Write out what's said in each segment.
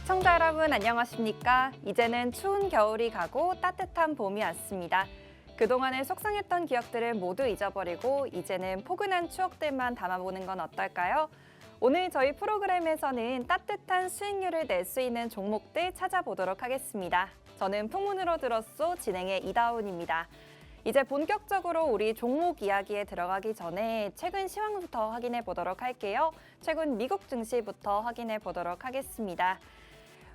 시청자 여러분 안녕하십니까? 이제는 추운 겨울이 가고 따뜻한 봄이 왔습니다. 그동안에 속상했던 기억들을 모두 잊어버리고 이제는 포근한 추억들만 담아보는 건 어떨까요? 오늘 저희 프로그램에서는 따뜻한 수익률을 낼 수 있는 종목들 찾아보도록 하겠습니다. 저는 풍문으로 들었소 진행의 이다운입니다. 이제 본격적으로 우리 종목 이야기에 들어가기 전에 최근 시황부터 확인해 보도록 할게요. 최근 미국 증시부터 확인해 보도록 하겠습니다.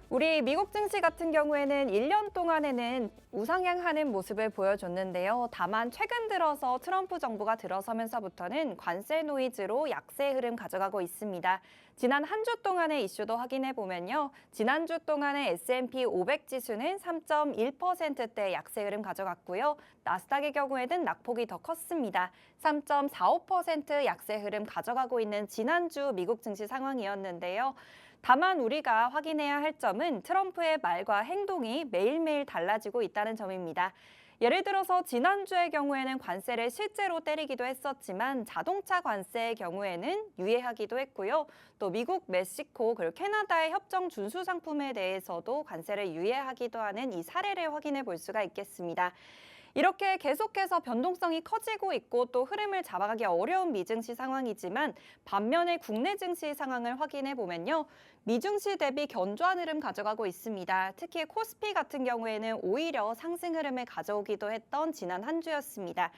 우리 미국 증시 같은 경우에는 1년 동안에는 우상향하는 모습을 보여줬는데요. 다만 최근 들어서 트럼프 정부가 들어서면서부터는 관세 노이즈로 약세 흐름 가져가고 있습니다. 지난 한 주 동안의 이슈도 확인해 보면요. 지난주 동안의 S&P 500 지수는 3.1%대 약세 흐름 가져갔고요. 나스닥의 경우에는 낙폭이 더 컸습니다. 3.45% 약세 흐름 가져가고 있는 지난주 미국 증시 상황이었는데요. 다만 우리가 확인해야 할 점은 트럼프의 말과 행동이 매일매일 달라지고 있다는 점입니다. 예를 들어서 지난주의 경우에는 관세를 실제로 때리기도 했었지만 자동차 관세의 경우에는 유예하기도 했고요. 또 미국, 멕시코, 그리고 캐나다의 협정 준수 상품에 대해서도 관세를 유예하기도 하는 이 사례를 확인해 볼 수가 있겠습니다. 이렇게 계속해서 변동성이 커지고 있고 또 흐름을 잡아가기 어려운 미증시 상황이지만 반면에 국내 증시 상황을 확인해 보면요. 미증시 대비 견조한 흐름 가져가고 있습니다. 특히 코스피 같은 경우에는 오히려 상승 흐름을 가져오기도 했던 지난 한 주였습니다.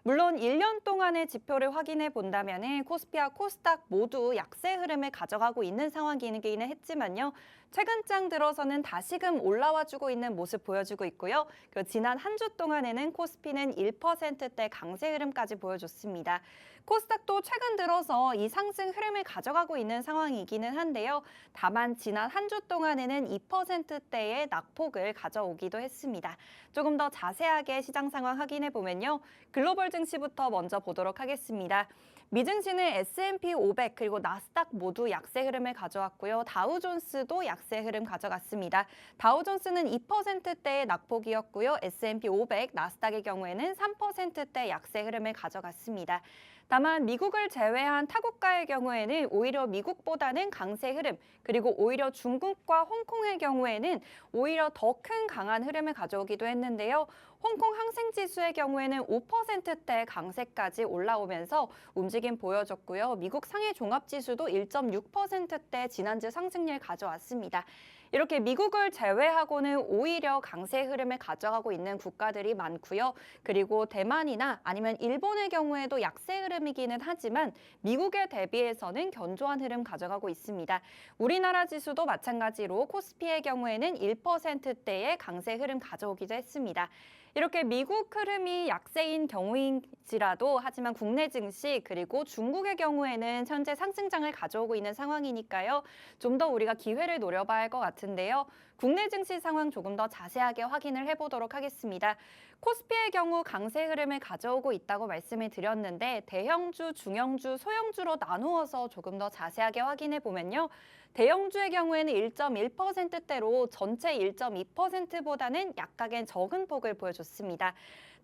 물론 1년 동안의 지표를 확인해 본다면 코스피와 코스닥 모두 약세 흐름을 가져가고 있는 상황이기는 했지만요. 최근장 들어서는 다시금 올라와주고 있는 모습 보여주고 있고요. 지난 한 주 동안에는 코스피는 1%대 강세 흐름까지 보여줬습니다. 코스닥도 최근 들어서 이 상승 흐름을 가져가고 있는 상황이기는 한데요. 다만 지난 한 주 동안에는 2%대의 낙폭을 가져오기도 했습니다. 조금 더 자세하게 시장 상황 확인해 보면요. 글로벌 증시부터 먼저 보도록 하겠습니다. 미증시는 S&P 500 그리고 나스닥 모두 약세 흐름을 가져왔고요. 다우존스도 약세 흐름 가져갔습니다. 다우존스는 2%대의 낙폭이었고요. S&P 500, 나스닥의 경우에는 3%대 약세 흐름을 가져갔습니다. 다만 미국을 제외한 타국가의 경우에는 오히려 미국보다는 강세 흐름, 그리고 오히려 중국과 홍콩의 경우에는 오히려 더 큰 강한 흐름을 가져오기도 했는데요. 홍콩 항생지수의 경우에는 5%대 강세까지 올라오면서 움직임 보여줬고요. 미국 상해 종합지수도 1.6%대 지난주 상승률 가져왔습니다. 이렇게 미국을 제외하고는 오히려 강세 흐름을 가져가고 있는 국가들이 많고요. 그리고 대만이나 아니면 일본의 경우에도 약세 흐름이기는 하지만 미국에 대비해서는 견조한 흐름 가져가고 있습니다. 우리나라 지수도 마찬가지로 코스피의 경우에는 1%대의 강세 흐름 가져오기도 했습니다. 이렇게 미국 흐름이 약세인 경우인지라도 하지만 국내 증시 그리고 중국의 경우에는 현재 상승장을 가져오고 있는 상황이니까요. 좀 더 우리가 기회를 노려봐야 할 것 같은데요. 국내 증시 상황 조금 더 자세하게 확인을 해보도록 하겠습니다. 코스피의 경우 강세 흐름을 가져오고 있다고 말씀을 드렸는데 대형주, 중형주, 소형주로 나누어서 조금 더 자세하게 확인해 보면요. 대형주의 경우에는 1.1%대로 전체 1.2%보다는 약간의 적은 폭을 보여줬습니다.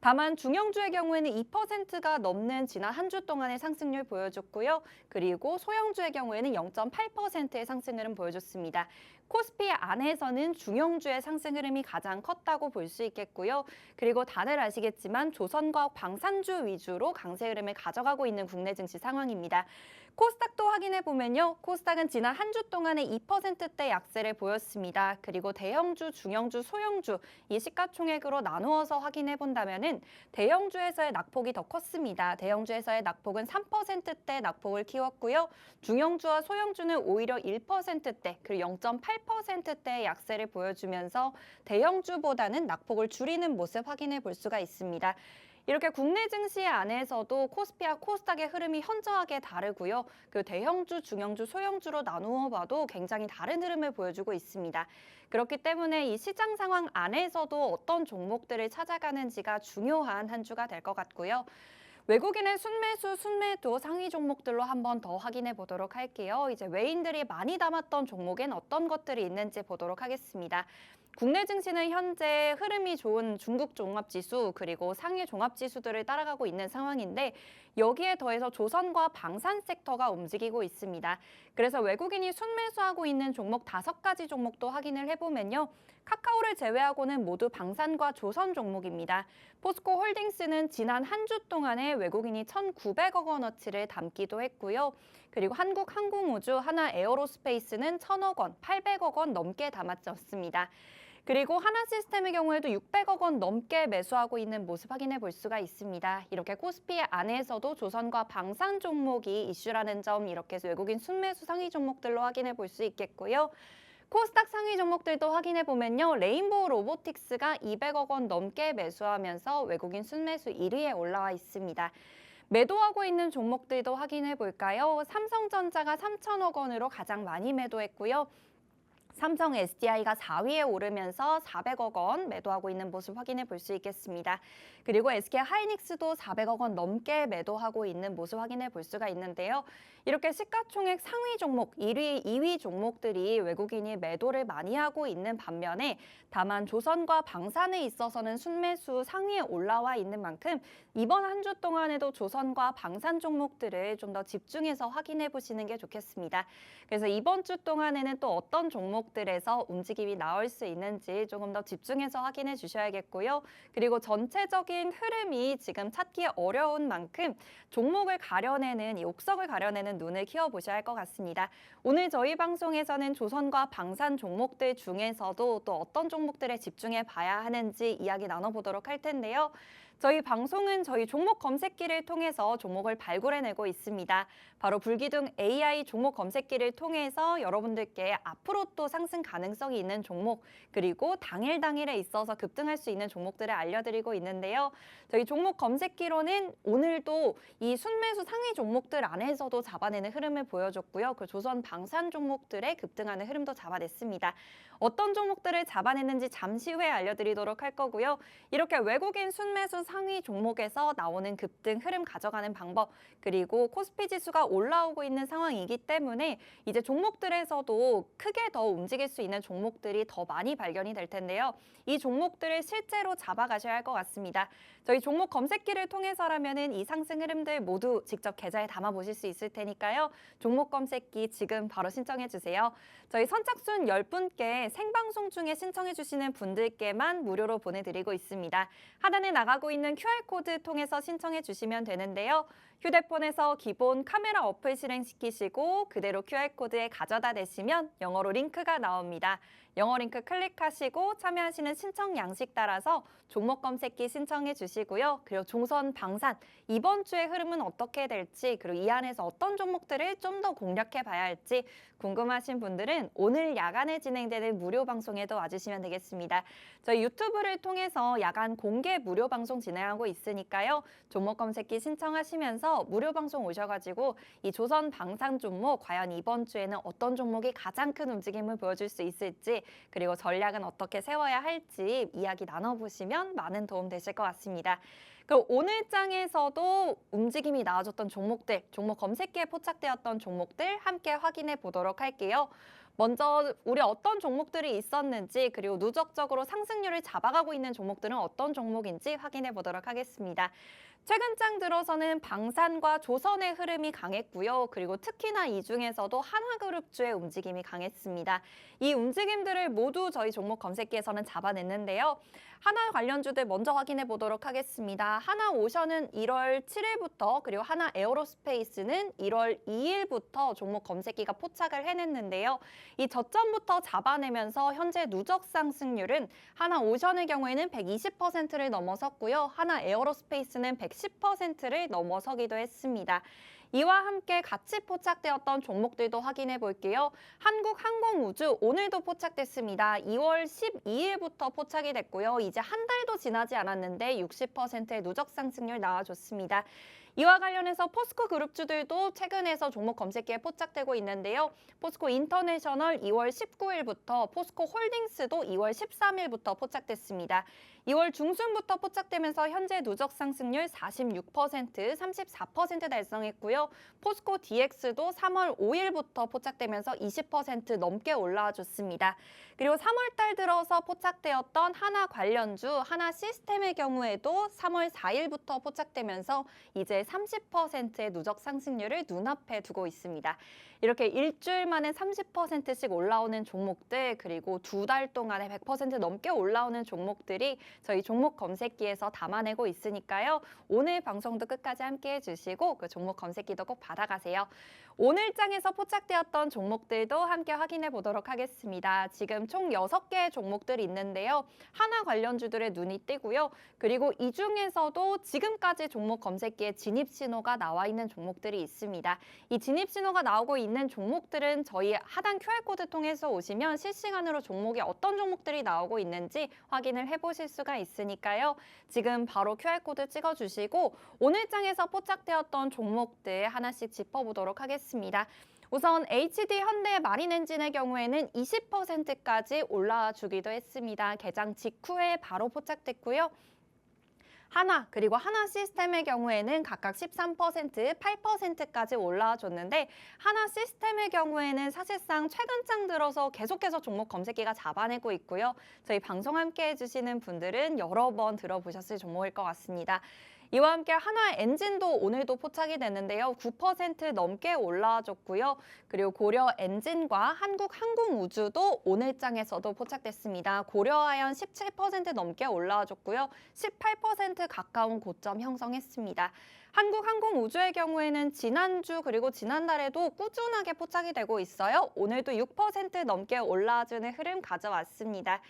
다만 중형주의 경우에는 2%가 넘는 지난 한 주 동안의 상승률 보여줬고요. 그리고 소형주의 경우에는 0.8%의 상승 흐름 보여줬습니다. 코스피 안에서는 중형주의 상승 흐름이 가장 컸다고 볼 수 있겠고요. 그리고 다들 아시겠지만 조선과학 방산주 위주로 강세 흐름을 가져가고 있는 국내 증시 상황입니다. 코스닥도 확인해 보면요. 코스닥은 지난 한 주 동안에 2%대 약세를 보였습니다. 그리고 대형주, 중형주, 소형주 이 시가총액으로 나누어서 확인해 본다면은 대형주에서의 낙폭이 더 컸습니다. 대형주에서의 낙폭은 3%대 낙폭을 키웠고요. 중형주와 소형주는 오히려 1%대 그리고 0.8%대의 약세를 보여주면서 대형주보다는 낙폭을 줄이는 모습 확인해 볼 수가 있습니다. 이렇게 국내 증시 안에서도 코스피와 코스닥의 흐름이 현저하게 다르고요. 그 대형주, 중형주, 소형주로 나누어 봐도 굉장히 다른 흐름을 보여주고 있습니다. 그렇기 때문에 이 시장 상황 안에서도 어떤 종목들을 찾아가는지가 중요한 한 주가 될 것 같고요. 외국인의 순매수, 순매도 상위 종목들로 한번 더 확인해 보도록 할게요. 이제 외인들이 많이 담았던 종목엔 어떤 것들이 있는지 보도록 하겠습니다. 국내 증시는 현재 흐름이 좋은 중국 종합지수 그리고 상해 종합지수들을 따라가고 있는 상황인데 여기에 더해서 조선과 방산 섹터가 움직이고 있습니다. 그래서 외국인이 순매수하고 있는 종목 5가지 종목도 확인을 해보면요. 카카오를 제외하고는 모두 방산과 조선 종목입니다. 포스코 홀딩스는 지난 한 주 동안에 외국인이 1,900억 원어치를 담기도 했고요. 그리고 한국항공우주, 하나에어로스페이스는 1,000억 원, 800억 원 넘게 담았었습니다. 그리고 하나시스템의 경우에도 600억 원 넘게 매수하고 있는 모습 확인해 볼 수가 있습니다. 이렇게 코스피 안에서도 조선과 방산 종목이 이슈라는 점 이렇게 외국인 순매수 상위 종목들로 확인해 볼 수 있겠고요. 코스닥 상위 종목들도 확인해 보면요. 레인보우 로보틱스가 200억 원 넘게 매수하면서 외국인 순매수 1위에 올라와 있습니다. 매도하고 있는 종목들도 확인해 볼까요? 삼성전자가 3천억 원으로 가장 많이 매도했고요. 삼성 SDI가 4위에 오르면서 400억 원 매도하고 있는 모습 확인해 볼 수 있겠습니다. 그리고 SK 하이닉스도 400억 원 넘게 매도하고 있는 모습 확인해 볼 수가 있는데요. 이렇게 시가총액 상위 종목, 1위, 2위 종목들이 외국인이 매도를 많이 하고 있는 반면에 다만 조선과 방산에 있어서는 순매수 상위에 올라와 있는 만큼 이번 한 주 동안에도 조선과 방산 종목들을 좀 더 집중해서 확인해 보시는 게 좋겠습니다. 그래서 이번 주 동안에는 또 어떤 종목들에서 움직임이 나올 수 있는지 조금 더 집중해서 확인해 주셔야겠고요. 그리고 전체적인 흐름이 지금 찾기 어려운 만큼 종목을 가려내는 이 옥석을 가려내는 눈을 키워보셔야 할 것 같습니다. 오늘 저희 방송에서는 조선과 방산 종목들 중에서도 또 어떤 종목들에 집중해 봐야 하는지 이야기 나눠보도록 할 텐데요. 저희 방송은 저희 종목 검색기를 통해서 종목을 발굴해내고 있습니다. 바로 불기둥 AI 종목 검색기를 통해서 여러분들께 앞으로 또 상승 가능성이 있는 종목 그리고 당일에 있어서 급등할 수 있는 종목들을 알려드리고 있는데요. 저희 종목 검색기로는 오늘도 이 순매수 상위 종목들 안에서도 잡아내는 흐름을 보여줬고요. 그 조선 방산 종목들의 급등하는 흐름도 잡아냈습니다. 어떤 종목들을 잡아냈는지 잠시 후에 알려드리도록 할 거고요. 이렇게 외국인 순매수 상위 종목에서 나오는 급등 흐름 가져가는 방법 그리고 코스피 지수가 올라오고 있는 상황이기 때문에 이제 종목들에서도 크게 더 움직일 수 있는 종목들이 더 많이 발견이 될 텐데요. 이 종목들을 실제로 잡아가셔야 할 것 같습니다. 저희 종목 검색기를 통해서라면은 이 상승 흐름들 모두 직접 계좌에 담아 보실 수 있을 테니까요. 종목 검색기 지금 바로 신청해 주세요. 저희 선착순 10분께 생방송 중에 신청해 주시는 분들께만 무료로 보내드리고 있습니다. 하단에 나가고 있는 QR코드 통해서 신청해 주시면 되는데요. 휴대폰에서 기본 카메라 어플 실행시키시고 그대로 QR코드에 가져다 대시면 영어로 링크가 나옵니다. 영어 링크 클릭하시고 참여하시는 신청 양식 따라서 종목 검색기 신청해 주시고요. 그리고 조선 방산 이번 주의 흐름은 어떻게 될지 그리고 이 안에서 어떤 종목들을 좀 더 공략해 봐야 할지 궁금하신 분들은 오늘 야간에 진행되는 무료 방송에도 와주시면 되겠습니다. 저희 유튜브를 통해서 야간 공개 무료 방송 진행하고 있으니까요. 종목 검색기 신청하시면서 무료 방송 오셔가지고 이 조선 방산 종목 과연 이번 주에는 어떤 종목이 가장 큰 움직임을 보여줄 수 있을지 그리고 전략은 어떻게 세워야 할지 이야기 나눠보시면 많은 도움 되실 것 같습니다. 그럼 오늘 장에서도 움직임이 나와줬던 종목들, 종목 검색기에 포착되었던 종목들 함께 확인해 보도록 할게요. 먼저 우리 어떤 종목들이 있었는지 그리고 누적적으로 상승률을 잡아가고 있는 종목들은 어떤 종목인지 확인해 보도록 하겠습니다. 최근 장 들어서는 방산과 조선의 흐름이 강했고요. 그리고 특히나 이 중에서도 한화그룹주의 움직임이 강했습니다. 이 움직임들을 모두 저희 종목 검색기에서는 잡아냈는데요. 하나 관련주들 먼저 확인해 보도록 하겠습니다. 하나오션은 1월 7일부터 그리고 하나에어로스페이스는 1월 2일부터 종목 검색기가 포착을 해냈는데요. 이 저점부터 잡아내면서 현재 누적 상승률은 하나오션의 경우에는 120%를 넘어섰고요. 하나에어로스페이스는 110%를 넘어서기도 했습니다. 이와 함께 같이 포착되었던 종목들도 확인해 볼게요. 한국항공우주 오늘도 포착됐습니다. 2월 12일부터 포착이 됐고요. 이제 한 달도 지나지 않았는데 60%의 누적 상승률 나와줬습니다. 이와 관련해서 포스코 그룹주들도 최근에서 종목 검색기에 포착되고 있는데요. 포스코 인터내셔널 2월 19일부터 포스코 홀딩스도 2월 13일부터 포착됐습니다. 2월 중순부터 포착되면서 현재 누적 상승률 46%, 34% 달성했고요. 포스코 DX도 3월 5일부터 포착되면서 20% 넘게 올라와 줬습니다. 그리고 3월 달 들어서 포착되었던 하나 관련주, 하나 시스템의 경우에도 3월 4일부터 포착되면서 이제 30%의 누적 상승률을 눈앞에 두고 있습니다. 이렇게 일주일 만에 30%씩 올라오는 종목들, 그리고 2달 동안에 100% 넘게 올라오는 종목들이 저희 종목 검색기에서 담아내고 있으니까요. 오늘 방송도 끝까지 함께 해주시고 그 종목 검색기도 꼭 받아가세요. 오늘 장에서 포착되었던 종목들도 함께 확인해 보도록 하겠습니다. 지금 총 6개의 종목들이 있는데요. 하나 관련주들의 눈이 띄고요. 그리고 이 중에서도 지금까지 종목 검색기에 진입 신호가 나와 있는 종목들이 있습니다. 이 진입 신호가 나오고 있는 종목들은 저희 하단 QR코드 통해서 오시면 실시간으로 종목이 어떤 종목들이 나오고 있는지 확인을 해보실 수가 있으니까요. 지금 바로 QR코드 찍어주시고 오늘 장에서 포착되었던 종목들 하나씩 짚어보도록 하겠습니다. 우선 HD 현대 마린엔진의 경우에는 20%까지 올라와 주기도 했습니다. 개장 직후에 바로 포착됐고요. 하나 그리고 하나 시스템의 경우에는 각각 13%, 8%까지 올라와 줬는데 하나 시스템의 경우에는 사실상 최근 장 들어서 계속해서 종목 검색기가 잡아내고 있고요. 저희 방송 함께 해주시는 분들은 여러 번 들어보셨을 종목일 것 같습니다. 이와 함께 하나 엔진도 오늘도 포착이 됐는데요. 9% 넘게 올라와줬고요. 그리고 고려 엔진과 한국항공우주도 오늘 장에서도 포착됐습니다. 고려아연 17% 넘게 올라와줬고요. 18% 가까운 고점 형성했습니다. 한국항공우주의 경우에는 지난주 그리고 지난달에도 꾸준하게 포착이 되고 있어요. 오늘도 6% 넘게 올라와주는 흐름 가져왔습니다.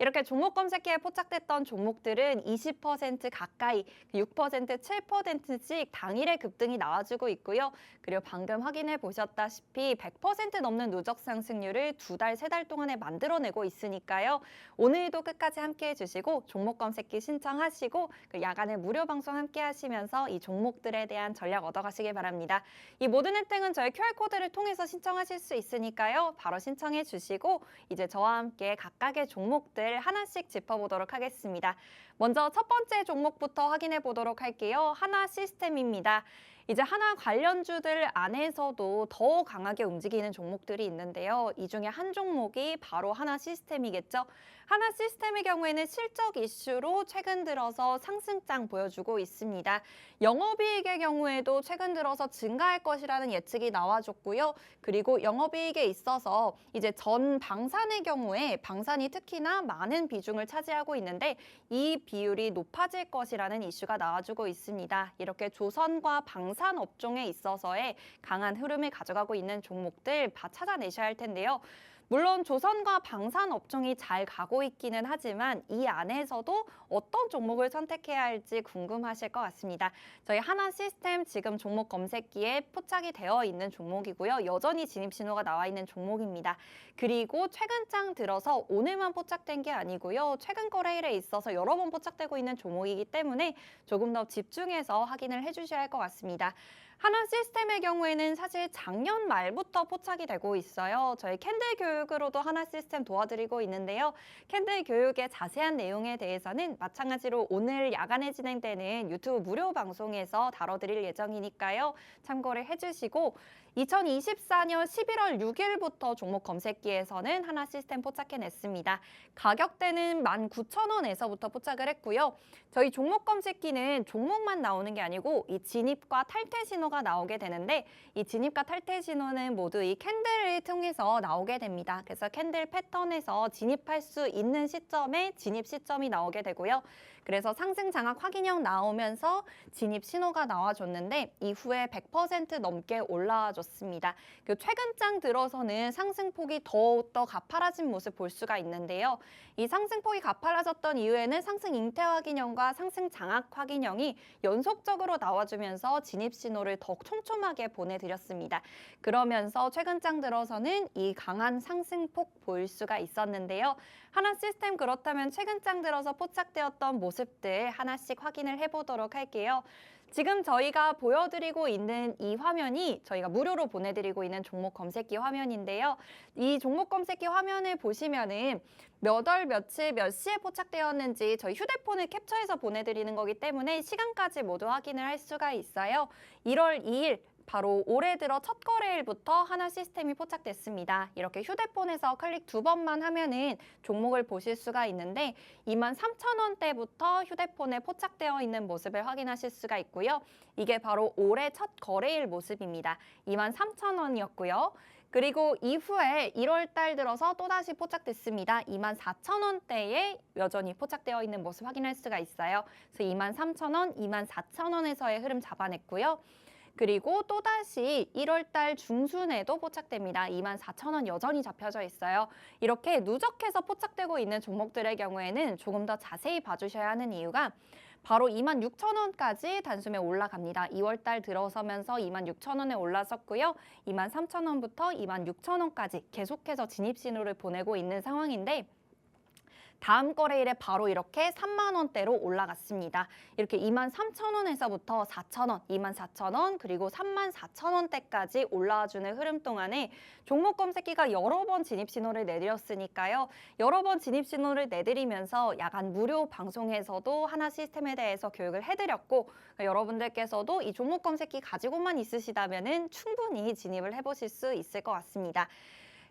이렇게 종목 검색기에 포착됐던 종목들은 20% 가까이, 6%, 7%씩 당일에 급등이 나와주고 있고요. 그리고 방금 확인해 보셨다시피 100% 넘는 누적 상승률을 2달, 3달 동안에 만들어내고 있으니까요. 오늘도 끝까지 함께 해주시고 종목 검색기 신청하시고 그 야간에 무료 방송 함께 하시면서 이 종목들에 대한 전략 얻어가시길 바랍니다. 이 모든 혜택은 저희 QR코드를 통해서 신청하실 수 있으니까요. 바로 신청해 주시고 이제 저와 함께 각각의 종목들 하나씩 짚어보도록 하겠습니다. 먼저 첫 번째 종목부터 확인해 보도록 할게요. 하나 시스템입니다. 이제 하나 관련주들 안에서도 더 강하게 움직이는 종목들이 있는데요. 이 중에 한 종목이 바로 하나 시스템이겠죠. 하나 시스템의 경우에는 실적 이슈로 최근 들어서 상승장 보여주고 있습니다. 영업이익의 경우에도 최근 들어서 증가할 것이라는 예측이 나와줬고요. 그리고 영업이익에 있어서 이제 전 방산의 경우에 방산이 특히나 많은 비중을 차지하고 있는데 이 비율이 높아질 것이라는 이슈가 나와주고 있습니다. 이렇게 조선과 방산 업종에 있어서의 강한 흐름을 가져가고 있는 종목들 다 찾아내셔야 할 텐데요. 물론 조선과 방산 업종이 잘 가고 있기는 하지만 이 안에서도 어떤 종목을 선택해야 할지 궁금하실 것 같습니다. 저희 하나 시스템 지금 종목 검색기에 포착이 되어 있는 종목이고요. 여전히 진입 신호가 나와 있는 종목입니다. 그리고 최근 장 들어서 오늘만 포착된 게 아니고요. 최근 거래일에 있어서 여러 번 포착되고 있는 종목이기 때문에 조금 더 집중해서 확인을 해주셔야 할 것 같습니다. 하나 시스템의 경우에는 사실 작년 말부터 포착이 되고 있어요. 저희 캔들 교육으로도 하나 시스템 도와드리고 있는데요. 캔들 교육의 자세한 내용에 대해서는 마찬가지로 오늘 야간에 진행되는 유튜브 무료 방송에서 다뤄드릴 예정이니까요. 참고를 해주시고 2024년 11월 6일부터 종목 검색기에서는 하나 시스템 포착해냈습니다. 가격대는 19,000원에서부터 포착을 했고요. 저희 종목 검색기는 종목만 나오는 게 아니고 이 진입과 탈퇴 신호가 나오게 되는데 이 진입과 탈퇴 신호는 모두 이 캔들을 통해서 나오게 됩니다. 그래서 캔들 패턴에서 진입할 수 있는 시점에 진입 시점이 나오게 되고요. 그래서 상승 장악 확인형 나오면서 진입 신호가 나와줬는데 이후에 100% 넘게 올라와 줬습니다. 최근 장 들어서는 상승폭이 더욱더 가파라진 모습 볼 수가 있는데요. 이 상승폭이 가파라졌던 이유에는 상승 잉태 확인형과 상승 장악 확인형이 연속적으로 나와주면서 진입 신호를 더 촘촘하게 보내드렸습니다. 그러면서 최근 장 들어서는 이 강한 상승폭 볼 수가 있었는데요. 하나 시스템 그렇다면 최근 장 들어서 포착되었던 모습들 하나씩 확인을 해보도록 할게요. 지금 저희가 보여드리고 있는 이 화면이 저희가 무료로 보내드리고 있는 종목 검색기 화면인데요. 이 종목 검색기 화면을 보시면은 몇 월 며칠 몇 시에 포착되었는지 저희 휴대폰을 캡처해서 보내드리는 거기 때문에 시간까지 모두 확인을 할 수가 있어요. 1월 2일 바로 올해 들어 첫 거래일부터 하나 시스템이 포착됐습니다. 이렇게 휴대폰에서 클릭 2번만 하면은 종목을 보실 수가 있는데 23,000원대부터 휴대폰에 포착되어 있는 모습을 확인하실 수가 있고요. 이게 바로 올해 첫 거래일 모습입니다. 23,000원이었고요. 그리고 이후에 1월 달 들어서 또다시 포착됐습니다. 24,000원대에 여전히 포착되어 있는 모습 확인할 수가 있어요. 그래서 23,000원, 24,000원에서의 흐름 잡아냈고요. 그리고 또다시 1월 달 중순에도 포착됩니다. 24,000원 여전히 잡혀져 있어요. 이렇게 누적해서 포착되고 있는 종목들의 경우에는 조금 더 자세히 봐주셔야 하는 이유가 바로 26,000원까지 단숨에 올라갑니다. 2월 달 들어서면서 26,000원에 올라섰고요. 23,000원부터 26,000원까지 계속해서 진입 신호를 보내고 있는 상황인데 다음 거래일에 바로 이렇게 3만 원대로 올라갔습니다. 이렇게 23,000원에서부터 4,000원, 24,000원, 그리고 34,000원대까지 올라와주는 흐름 동안에 종목 검색기가 여러 번 진입 신호를 내드렸으니까요. 여러 번 진입 신호를 내드리면서 야간 무료 방송에서도 하나 시스템에 대해서 교육을 해드렸고 여러분들께서도 이 종목 검색기 가지고만 있으시다면은 충분히 진입을 해보실 수 있을 것 같습니다.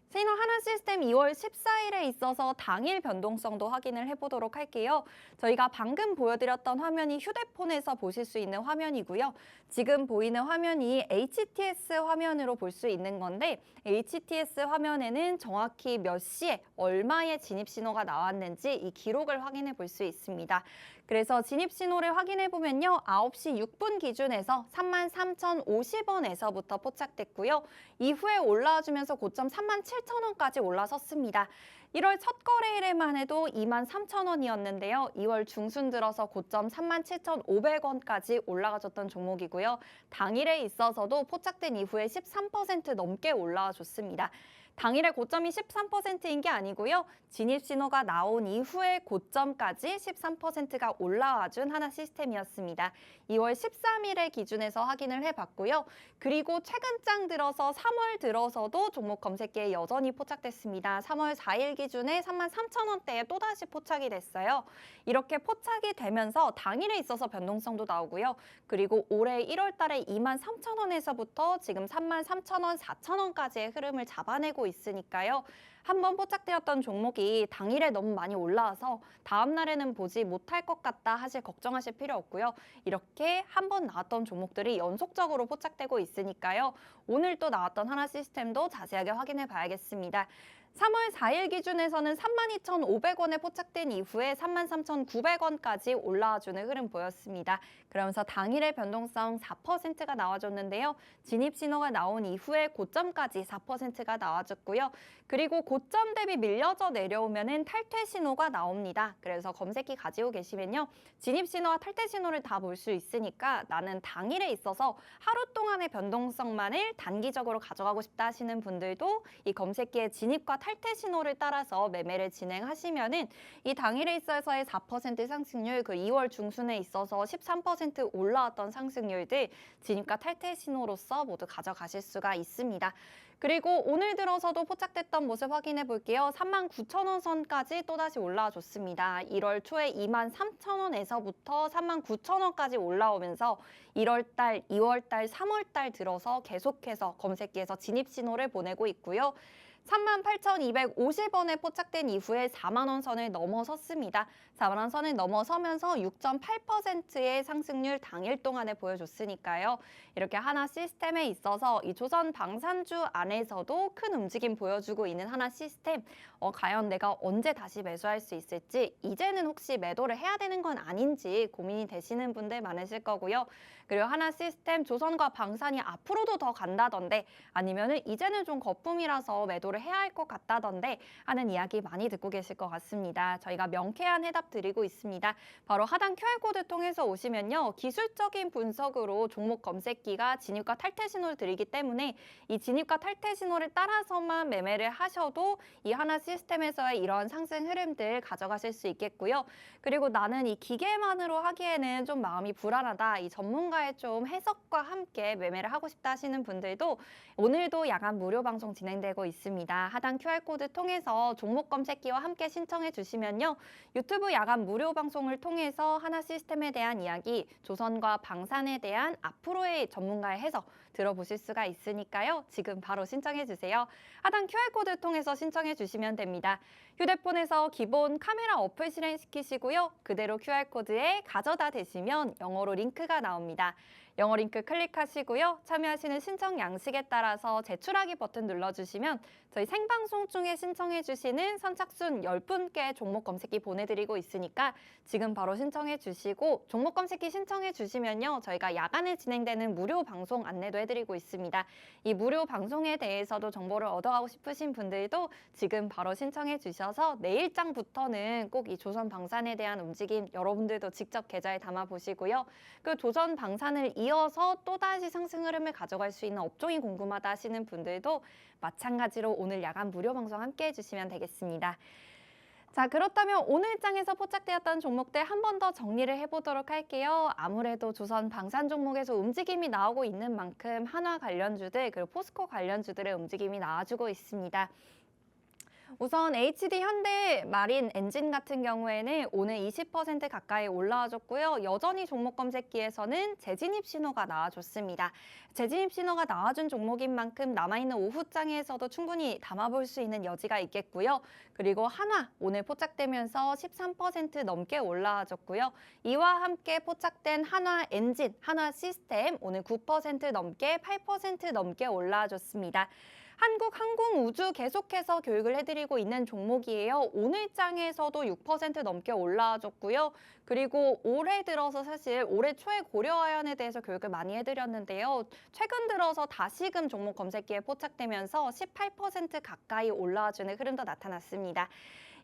세이너 하나 시스템 2월 14일에 있어서 당일 변동성도 확인을 해보도록 할게요. 저희가 방금 보여드렸던 화면이 휴대폰에서 보실 수 있는 화면이고요. 지금 보이는 화면이 HTS 화면으로 볼 수 있는 건데 HTS 화면에는 정확히 몇 시에 얼마의 진입 신호가 나왔는지 이 기록을 확인해 볼 수 있습니다. 그래서 진입 신호를 확인해 보면요. 9시 6분 기준에서 33,050원에서부터 포착됐고요. 이후에 올라와주면서 고점 37,000원까지 올라섰습니다. 1월 첫 거래일에만 해도 23,000원이었는데요. 2월 중순 들어서 고점 37,500원까지 올라가줬던 종목이고요. 당일에 있어서도 포착된 이후에 13% 넘게 올라와 줬습니다. 당일의 고점이 13%인 게 아니고요. 진입 신호가 나온 이후에 고점까지 13%가 올라와준 하나 시스템이었습니다. 2월 13일의 기준에서 확인을 해봤고요. 그리고 최근장 들어서 3월 들어서도 종목 검색기에 여전히 포착됐습니다. 3월 4일 기준에 33,000원대에 또다시 포착이 됐어요. 이렇게 포착이 되면서 당일에 있어서 변동성도 나오고요. 그리고 올해 1월 달에 23,000원에서부터 지금 33,000원, 4,000원까지의 흐름을 잡아내고 있으니까요. 한번 포착되었던 종목이 당일에 너무 많이 올라와서 다음 날에는 보지 못할 것 같다 하실 걱정하실 필요 없고요. 이렇게 한번 나왔던 종목들이 연속적으로 포착되고 있으니까요. 오늘 또 나왔던 하나 시스템도 자세하게 확인해 봐야겠습니다. 3월 4일 기준에서는 32,500원에 포착된 이후에 33,900원까지 올라와주는 흐름 보였습니다. 그러면서 당일의 변동성 4%가 나와줬는데요. 진입 신호가 나온 이후에 고점까지 4%가 나와줬고요. 그리고 고점 대비 밀려져 내려오면은 탈퇴 신호가 나옵니다. 그래서 검색기 가지고 계시면요. 진입 신호와 탈퇴 신호를 다 볼 수 있으니까 나는 당일에 있어서 하루 동안의 변동성만을 단기적으로 가져가고 싶다 하시는 분들도 이 검색기의 진입과 탈퇴 신호를 따라서 매매를 진행하시면은 이 당일에 있어서의 4% 상승률, 그 2월 중순에 있어서 13% 올라왔던 상승률들 진입과 탈퇴 신호로서 모두 가져가실 수가 있습니다. 그리고 오늘 들어서도 포착됐던 모습 확인해 볼게요. 39,000원 선까지 또다시 올라와 줬습니다. 1월 초에 23,000원에서부터 39,000원까지 올라오면서 1월 달, 2월 달, 3월 달 들어서 계속해서 검색기에서 진입 신호를 보내고 있고요. 38,250원에 포착된 이후에 4만 원 선을 넘어섰습니다. 4만 원 선을 넘어서면서 6.8%의 상승률 당일 동안에 보여줬으니까요. 이렇게 하나 시스템에 있어서 이 조선 방산주 안에서도 큰 움직임 보여주고 있는 하나 시스템. 과연 내가 언제 다시 매수할 수 있을지, 이제는 혹시 매도를 해야 되는 건 아닌지 고민이 되시는 분들 많으실 거고요. 그리고 하나 시스템 조선과 방산이 앞으로도 더 간다던데 아니면은 이제는 좀 거품이라서 매도를 기본적으로 해야 할 것 같다던데 하는 이야기 많이 듣고 계실 것 같습니다. 저희가 명쾌한 해답 드리고 있습니다. 바로 하단 QR코드 통해서 오시면요. 기술적인 분석으로 종목 검색기가 진입과 탈퇴 신호를 드리기 때문에 이 진입과 탈퇴 신호를 따라서만 매매를 하셔도 이 하나 시스템에서의 이런 상승 흐름들 가져가실 수 있겠고요. 그리고 나는 이 기계만으로 하기에는 좀 마음이 불안하다. 이 전문가의 좀 해석과 함께 매매를 하고 싶다 하시는 분들도 오늘도 야간 무료 방송 진행되고 있습니다. 하단 QR코드 통해서 종목 검색기와 함께 신청해 주시면요. 유튜브 야간 무료 방송을 통해서 하나 시스템에 대한 이야기, 조선과 방산에 대한 앞으로의 전문가의 해석 들어보실 수가 있으니까요. 지금 바로 신청해 주세요. 하단 QR코드 통해서 신청해 주시면 됩니다. 휴대폰에서 기본 카메라 어플 실행시키시고요. 그대로 QR코드에 가져다 대시면 영어로 링크가 나옵니다. 영어 링크 클릭하시고요. 참여하시는 신청 양식에 따라서 제출하기 버튼 눌러주시면 저희 생방송 중에 신청해 주시는 선착순 10분께 종목 검색기 보내드리고 있으니까 지금 바로 신청해 주시고 종목 검색기 신청해 주시면요. 저희가 야간에 진행되는 무료 방송 안내도 해드리고 있습니다. 이 무료 방송에 대해서도 정보를 얻어가고 싶으신 분들도 지금 바로 신청해 주셔서 내일장부터는 꼭 이 조선 방산에 대한 움직임 여러분들도 직접 계좌에 담아 보시고요. 그 조선 방산을 이어서 또다시 상승 흐름을 가져갈 수 있는 업종이 궁금하다 하시는 분들도 마찬가지로 오늘 야간 무료 방송 함께 해주시면 되겠습니다. 자, 그렇다면 오늘 장에서 포착되었던 종목들 한 번 더 정리를 해보도록 할게요. 아무래도 조선 방산 종목에서 움직임이 나오고 있는 만큼 한화 관련주들 그리고 포스코 관련주들의 움직임이 나와주고 있습니다. 우선 HD 현대 마린 엔진 같은 경우에는 오늘 20% 가까이 올라와줬고요. 여전히 종목 검색기에서는 재진입 신호가 나와줬습니다. 재진입 신호가 나와준 종목인 만큼 남아있는 오후장에서도 충분히 담아볼 수 있는 여지가 있겠고요. 그리고 한화 오늘 포착되면서 13% 넘게 올라와줬고요. 이와 함께 포착된 한화 엔진, 한화 시스템 오늘 9% 넘게 8% 넘게 올라와줬습니다. 한국항공우주 계속해서 교육을 해드리고 있는 종목이에요. 오늘 장에서도 6% 넘게 올라와줬고요. 그리고 올해 들어서 사실 올해 초에 고려아연에 대해서 교육을 많이 해드렸는데요. 최근 들어서 다시금 종목 검색기에 포착되면서 18% 가까이 올라와주는 흐름도 나타났습니다.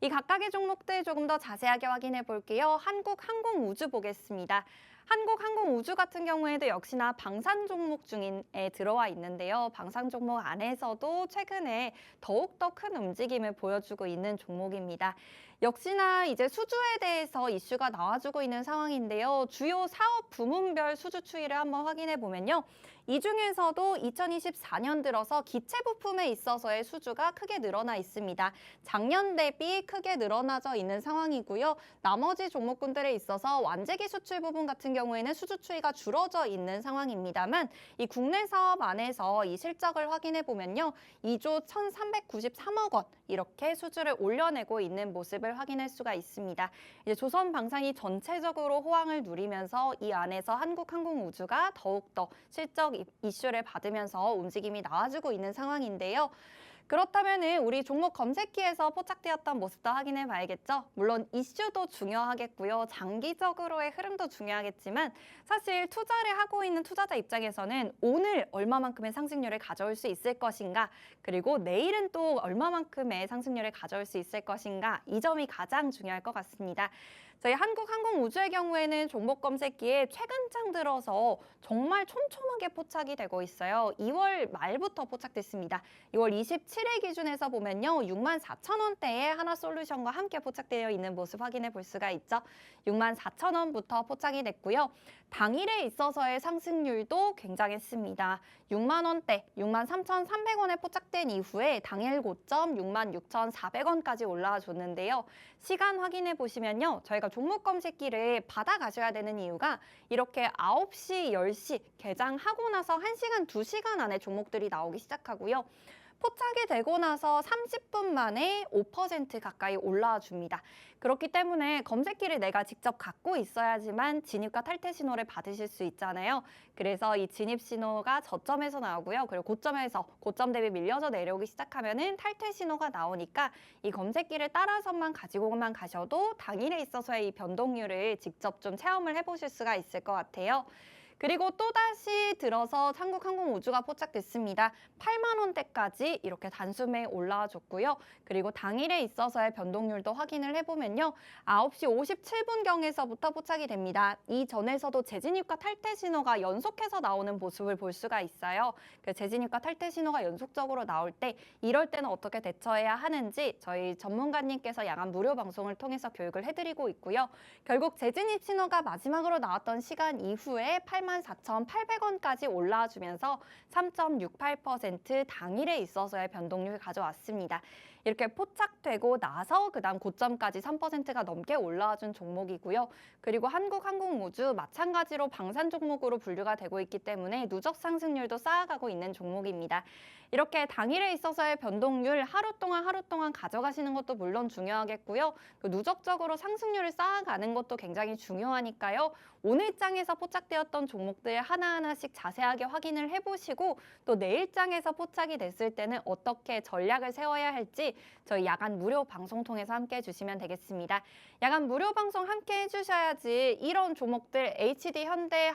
이 각각의 종목들 조금 더 자세하게 확인해 볼게요. 한국항공우주 보겠습니다. 한국항공우주 같은 경우에도 역시나 방산 종목 중에 들어와 있는데요. 방산 종목 안에서도 최근에 더욱더 큰 움직임을 보여주고 있는 종목입니다. 역시나 이제 수주에 대해서 이슈가 나와주고 있는 상황인데요. 주요 사업 부문별 수주 추이를 한번 확인해 보면요. 이 중에서도 2024년 들어서 기체 부품에 있어서의 수주가 크게 늘어나 있습니다. 작년 대비 크게 늘어나져 있는 상황이고요. 나머지 종목군들에 있어서 완제기 수출 부분 같은 경우에는 수주 추이가 줄어져 있는 상황입니다만 이 국내 사업 안에서 이 실적을 확인해 보면요. 2조 1,393억 원 이렇게 수주를 올려내고 있는 모습을 확인할 수가 있습니다. 이제 조선방산이 전체적으로 호황을 누리면서 이 안에서 한국항공우주가 더욱더 실적 이슈를 받으면서 움직임이 나와주고 있는 상황인데요. 그렇다면 우리 종목 검색기에서 포착되었던 모습도 확인해 봐야겠죠. 물론 이슈도 중요하겠고요. 장기적으로의 흐름도 중요하겠지만 사실 투자를 하고 있는 투자자 입장에서는 오늘 얼마만큼의 상승률을 가져올 수 있을 것인가 그리고 내일은 또 얼마만큼의 상승률을 가져올 수 있을 것인가 이 점이 가장 중요할 것 같습니다. 저희 한국항공우주의 경우에는 종목 검색기에 최근 장 들어서 정말 촘촘하게 포착이 되고 있어요. 2월 말부터 포착됐습니다. 2월 27일 기준에서 보면요. 64,000원대에 하나솔루션과 함께 포착되어 있는 모습 확인해 볼 수가 있죠. 64,000원부터 포착이 됐고요. 당일에 있어서의 상승률도 굉장했습니다. 6만 원대, 63,300원에 포착된 이후에 당일 고점 66,400원까지 올라와 줬는데요. 시간 확인해 보시면요. 저희가 종목 검색기를 받아가셔야 되는 이유가 이렇게 9시, 10시 개장하고 나서 1시간, 2시간 안에 종목들이 나오기 시작하고요. 포착이 되고 나서 30분 만에 5% 가까이 올라와 줍니다. 그렇기 때문에 검색기를 내가 직접 갖고 있어야지만 진입과 탈퇴 신호를 받으실 수 있잖아요. 그래서 이 진입 신호가 저점에서 나오고요. 그리고 고점 대비 밀려서 내려오기 시작하면은 탈퇴 신호가 나오니까 이 검색기를 따라서만 가지고만 가셔도 당일에 있어서의 이 변동률을 직접 좀 체험을 해보실 수가 있을 것 같아요. 그리고 또다시 들어서 한국항공우주가 포착됐습니다. 8만 원대까지 이렇게 단숨에 올라와 줬고요. 그리고 당일에 있어서의 변동률도 확인을 해보면요. 9시 57분경에서부터 포착이 됩니다. 이 전에서도 재진입과 탈퇴 신호가 연속해서 나오는 모습을 볼 수가 있어요. 그 재진입과 탈퇴 신호가 연속적으로 나올 때 이럴 때는 어떻게 대처해야 하는지 저희 전문가님께서 야간 무료 방송을 통해서 교육을 해드리고 있고요. 결국 재진입 신호가 마지막으로 나왔던 시간 이후에 84,800원까지 올라와 주면서 3.68% 당일에 있어서의 변동률 가져왔습니다. 이렇게 포착되고 나서 그다음 고점까지 3%가 넘게 올라와 준 종목이고요. 그리고 한국항공우주 마찬가지로 방산 종목으로 분류가 되고 있기 때문에 누적 상승률도 쌓아가고 있는 종목입니다. 이렇게 당일에 있어서의 변동률 하루 동안 가져가시는 것도 물론 중요하겠고요. 그 누적적으로 상승률을 쌓아가는 것도 굉장히 중요하니까요. 오늘 장에서 포착되었던 종목들 하나하나씩 자세하게 확인을 해보시고 또 내일 장에서 포착이 됐을 때는 어떻게 전략을 세워야 할지 저희 야간 무료 방송 통해서 함께 해주시면 되겠습니다. 야간 무료 방송 함께 해주셔야지 이런 종목들 HD, 현대,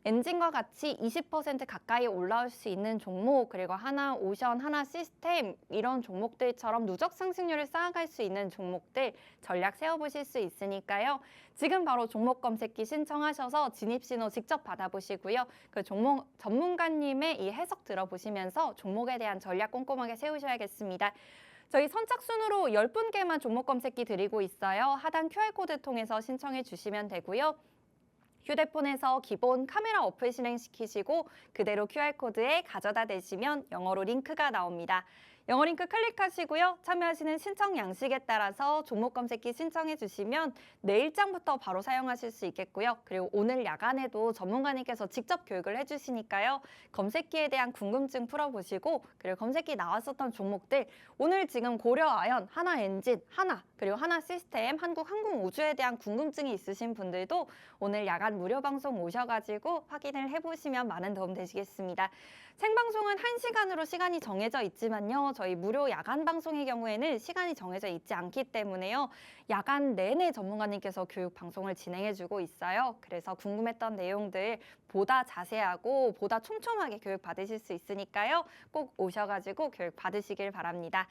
엔진과 같이 20% 가까이 올라올 수 있는 종목, 그리고 하나 오션, 하나 시스템 이런 종목들처럼 누적 상승률을 쌓아갈 수 있는 종목들 전략 세워보실 수 있으니까요. 지금 바로 종목 검색기 신청하셔서 진입신호 직접 받아보시고요. 그 종목 전문가님의 이 해석 들어보시면서 종목에 대한 전략 꼼꼼하게 세우셔야겠습니다. 저희 선착순으로 10분께만 종목 검색기 드리고 있어요. 하단 QR코드 통해서 신청해 주시면 되고요. 휴대폰에서 기본 카메라 어플 실행시키시고 그대로 QR코드에 가져다 대시면 영어로 링크가 나옵니다. 영어 링크 클릭하시고요. 참여하시는 신청 양식에 따라서 종목 검색기 신청해 주시면 내일장부터 바로 사용하실 수 있겠고요. 그리고 오늘 야간에도 전문가님께서 직접 교육을 해주시니까요. 검색기에 대한 궁금증 풀어보시고 그리고 검색기 나왔었던 종목들 오늘 지금 고려아연, 하나엔진, 그리고 하나 시스템, 한국항공우주에 대한 궁금증이 있으신 분들도 오늘 야간 무료 방송 오셔가지고 확인을 해보시면 많은 도움 되시겠습니다. 생방송은 1시간으로 시간이 정해져 있지만요. 저희 무료 야간 방송의 경우에는 시간이 정해져 있지 않기 때문에요. 야간 내내 전문가님께서 교육 방송을 진행해주고 있어요. 그래서 궁금했던 내용들 보다 자세하고 보다 촘촘하게 교육 받으실 수 있으니까요. 꼭 오셔가지고 교육 받으시길 바랍니다.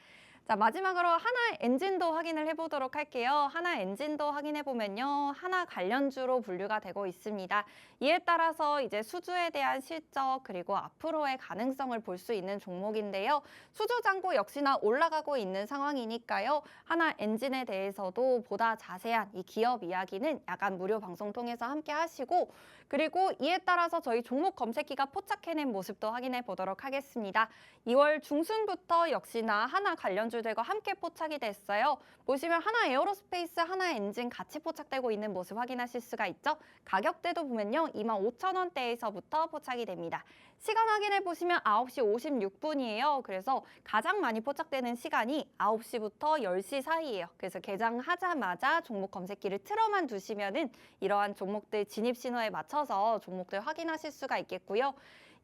자, 마지막으로 하나 엔진도 확인을 해보도록 할게요. 하나 엔진도 확인해보면요. 하나 관련주로 분류가 되고 있습니다. 이에 따라서 이제 수주에 대한 실적 그리고 앞으로의 가능성을 볼 수 있는 종목인데요. 수주 잔고 역시나 올라가고 있는 상황이니까요. 하나 엔진에 대해서도 보다 자세한 이 기업 이야기는 야간 무료 방송 통해서 함께 하시고 그리고 이에 따라서 저희 종목 검색기가 포착해낸 모습도 확인해 보도록 하겠습니다. 2월 중순부터 역시나 하나 관련주들과 함께 포착이 됐어요. 보시면 하나 에어로스페이스, 하나 엔진 같이 포착되고 있는 모습 확인하실 수가 있죠. 가격대도 보면요. 25,000원대에서부터 포착이 됩니다. 시간 확인해 보시면 9시 56분이에요. 그래서 가장 많이 포착되는 시간이 9시부터 10시 사이예요. 그래서 개장하자마자 종목 검색기를 틀어만 두시면은 이러한 종목들 진입 신호에 맞춰서 종목들 확인하실 수가 있겠고요.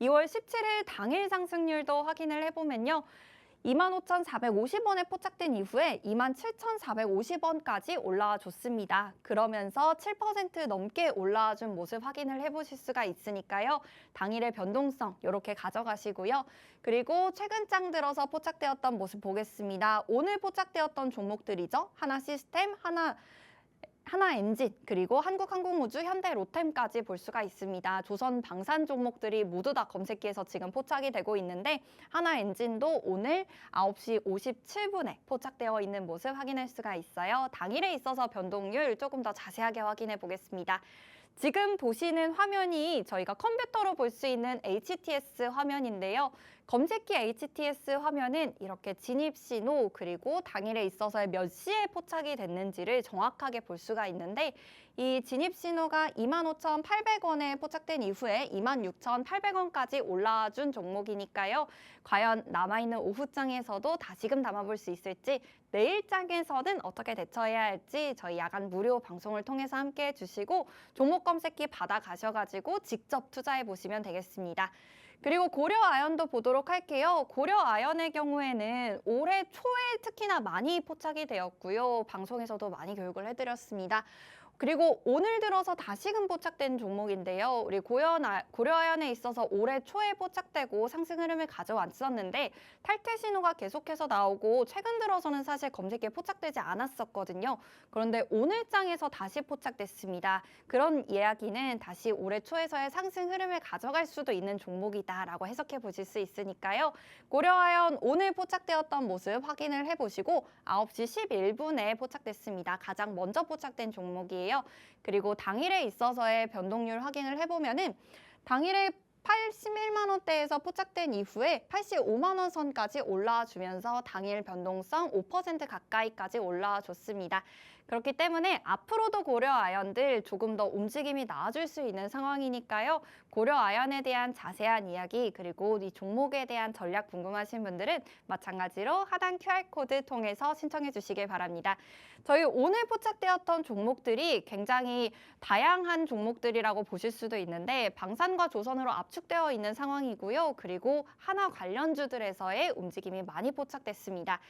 2월 17일 당일 상승률도 확인을 해보면요. 25,450원에 포착된 이후에 27,450원까지 올라와 줬습니다. 그러면서 7% 넘게 올라와 준 모습 확인을 해보실 수가 있으니까요. 당일의 변동성 이렇게 가져가시고요. 그리고 최근 장 들어서 포착되었던 모습 보겠습니다. 오늘 포착되었던 종목들이죠. 하나 시스템, 하나 엔진, 그리고 한국항공우주, 현대, 로템까지 볼 수가 있습니다. 조선 방산 종목들이 모두 다 검색기에서 지금 포착이 되고 있는데 하나 엔진도 오늘 9시 57분에 포착되어 있는 모습 확인할 수가 있어요. 당일에 있어서 변동률 조금 더 자세하게 확인해 보겠습니다. 지금 보시는 화면이 저희가 컴퓨터로 볼 수 있는 HTS 화면인데요. 검색기 HTS 화면은 이렇게 진입 신호 그리고 당일에 있어서 몇 시에 포착이 됐는지를 정확하게 볼 수가 있는데 이 진입 신호가 25,800원에 포착된 이후에 26,800원까지 올라와 준 종목이니까요. 과연 남아있는 오후장에서도 다시금 담아볼 수 있을지 내일장에서는 어떻게 대처해야 할지 저희 야간 무료 방송을 통해서 함께 해주시고 종목 검색기 받아 가셔가지고 직접 투자해 보시면 되겠습니다. 그리고 고려아연도 보도록 할게요. 고려아연의 경우에는 올해 초에 특히나 많이 포착이 되었고요. 방송에서도 많이 교육을 해드렸습니다. 그리고 오늘 들어서 다시금 포착된 종목인데요. 우리 고려아연에 있어서 올해 초에 포착되고 상승 흐름을 가져왔었는데 탈퇴 신호가 계속해서 나오고 최근 들어서는 사실 검색기에 포착되지 않았었거든요. 그런데 오늘 장에서 다시 포착됐습니다. 그런 이야기는 다시 올해 초에서의 상승 흐름을 가져갈 수도 있는 종목이다라고 해석해 보실 수 있으니까요. 고려아연 오늘 포착되었던 모습 확인을 해보시고 9시 11분에 포착됐습니다. 가장 먼저 포착된 종목이에요. 그리고 당일에 있어서의 변동률 확인을 해보면은 당일에 81만 원대에서 포착된 이후에 85만 원 선까지 올라와 주면서 당일 변동성 5% 가까이까지 올라와 줬습니다. 그렇기 때문에 앞으로도 고려아연들 조금 더 움직임이 나아질 수 있는 상황이니까요. 고려아연에 대한 자세한 이야기 그리고 이 종목에 대한 전략 궁금하신 분들은 마찬가지로 하단 QR코드 통해서 신청해 주시길 바랍니다. 저희 오늘 포착되었던 종목들이 굉장히 다양한 종목들이라고 보실 수도 있는데 방산과 조선으로 압축되어 있는 상황이고요. 그리고 하나 관련주들에서의 움직임이 많이 포착됐습니다.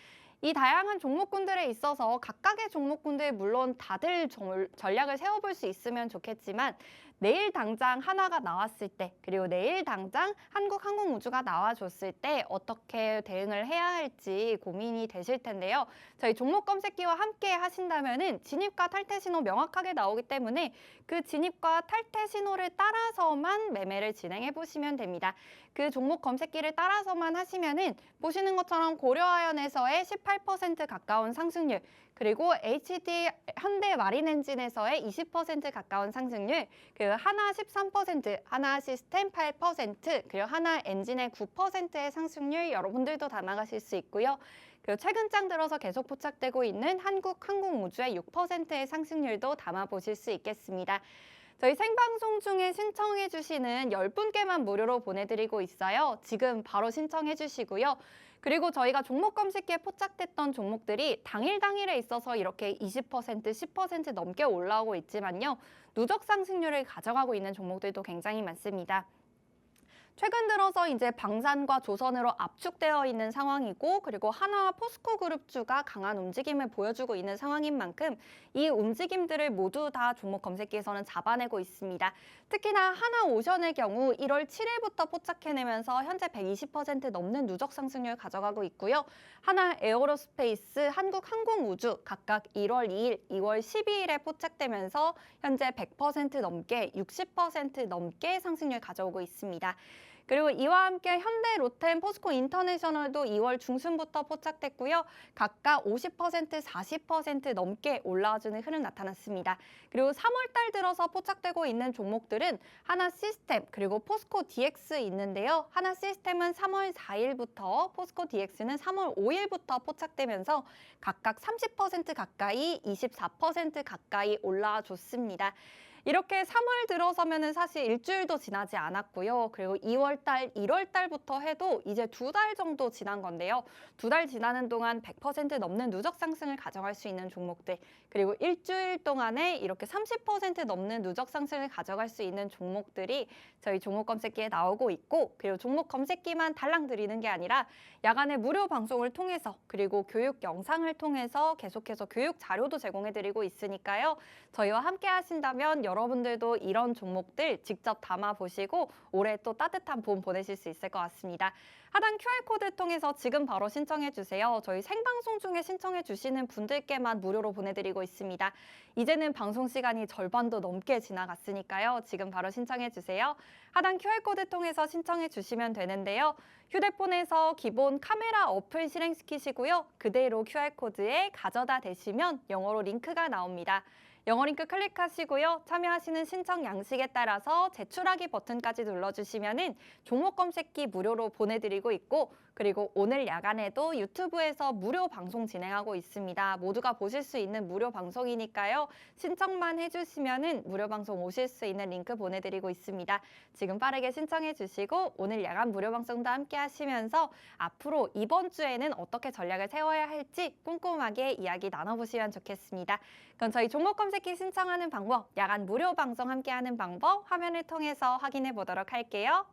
이 다양한 종목군들에 있어서 각각의 종목군들 물론 다들 전략을 세워볼 수 있으면 좋겠지만 내일 당장 하나가 나왔을 때 그리고 내일 당장 한국항공우주가 나와줬을 때 어떻게 대응을 해야 할지 고민이 되실 텐데요. 저희 종목 검색기와 함께 하신다면은 진입과 탈퇴 신호 명확하게 나오기 때문에 그 진입과 탈퇴 신호를 따라서만 매매를 진행해 보시면 됩니다. 그 종목 검색기를 따라서만 하시면은 보시는 것처럼 고려아연에서의 18% 가까운 상승률 그리고 HD 현대마린엔진에서의 20% 가까운 상승률, 그 하나 13%, 하나 시스템 8%, 그리고 하나 엔진의 9%의 상승률 여러분들도 다 나가실 수 있고요. 그리고 최근 장 들어서 계속 포착되고 있는 한국항공우주의 6%의 상승률도 담아보실 수 있겠습니다. 저희 생방송 중에 신청해 주시는 10분께만 무료로 보내드리고 있어요. 지금 바로 신청해 주시고요. 그리고 저희가 종목 검색기에 포착됐던 종목들이 당일에 있어서 이렇게 20%, 10% 넘게 올라오고 있지만요. 누적 상승률을 가져가고 있는 종목들도 굉장히 많습니다. 최근 들어서 이제 방산과 조선으로 압축되어 있는 상황이고 그리고 하나와 포스코 그룹주가 강한 움직임을 보여주고 있는 상황인 만큼 이 움직임들을 모두 다 종목 검색기에서는 잡아내고 있습니다. 특히나 하나오션의 경우 1월 7일부터 포착해내면서 현재 120% 넘는 누적 상승률 가져가고 있고요. 하나 에어로스페이스, 한국항공우주 각각 1월 2일, 2월 12일에 포착되면서 현재 100% 넘게, 60% 넘게 상승률 가져오고 있습니다. 그리고 이와 함께 현대, 롯템, 포스코 인터내셔널도 2월 중순부터 포착됐고요. 각각 50%, 40% 넘게 올라와주는 흐름 나타났습니다. 그리고 3월 달 들어서 포착되고 있는 종목들은 하나 시스템 그리고 포스코 DX 있는데요. 하나 시스템은 3월 4일부터 포스코 DX는 3월 5일부터 포착되면서 각각 30% 가까이, 24% 가까이 올라와 줬습니다. 이렇게 3월 들어서면은 사실 일주일도 지나지 않았고요. 그리고 2월 달, 1월 달부터 해도 이제 2달 정도 지난 건데요. 2달 지나는 동안 100% 넘는 누적 상승을 가져갈 수 있는 종목들, 그리고 일주일 동안에 이렇게 30% 넘는 누적 상승을 가져갈 수 있는 종목들이 저희 종목 검색기에 나오고 있고, 그리고 종목 검색기만 달랑 드리는 게 아니라 야간에 무료 방송을 통해서 그리고 교육 영상을 통해서 계속해서 교육 자료도 제공해드리고 있으니까요. 저희와 함께 하신다면 여러분들도 이런 종목들 직접 담아보시고 올해 또 따뜻한 봄 보내실 수 있을 것 같습니다. 하단 QR코드 통해서 지금 바로 신청해주세요. 저희 생방송 중에 신청해주시는 분들께만 무료로 보내드리고 있습니다. 이제는 방송 시간이 절반도 넘게 지나갔으니까요. 지금 바로 신청해주세요. 하단 QR코드 통해서 신청해주시면 되는데요. 휴대폰에서 기본 카메라 어플 실행시키시고요. 그대로 QR코드에 가져다 대시면 영어로 링크가 나옵니다. 영어 링크 클릭하시고요. 참여하시는 신청 양식에 따라서 제출하기 버튼까지 눌러주시면은 종목 검색기 무료로 보내드리고 있고, 그리고 오늘 야간에도 유튜브에서 무료 방송 진행하고 있습니다. 모두가 보실 수 있는 무료 방송이니까요. 신청만 해주시면은 무료 방송 오실 수 있는 링크 보내드리고 있습니다. 지금 빠르게 신청해 주시고 오늘 야간 무료 방송도 함께 하시면서 앞으로 이번 주에는 어떻게 전략을 세워야 할지 꼼꼼하게 이야기 나눠보시면 좋겠습니다. 그럼 저희 종목 검색기 신청하는 방법, 야간 무료 방송 함께하는 방법 화면을 통해서 확인해 보도록 할게요.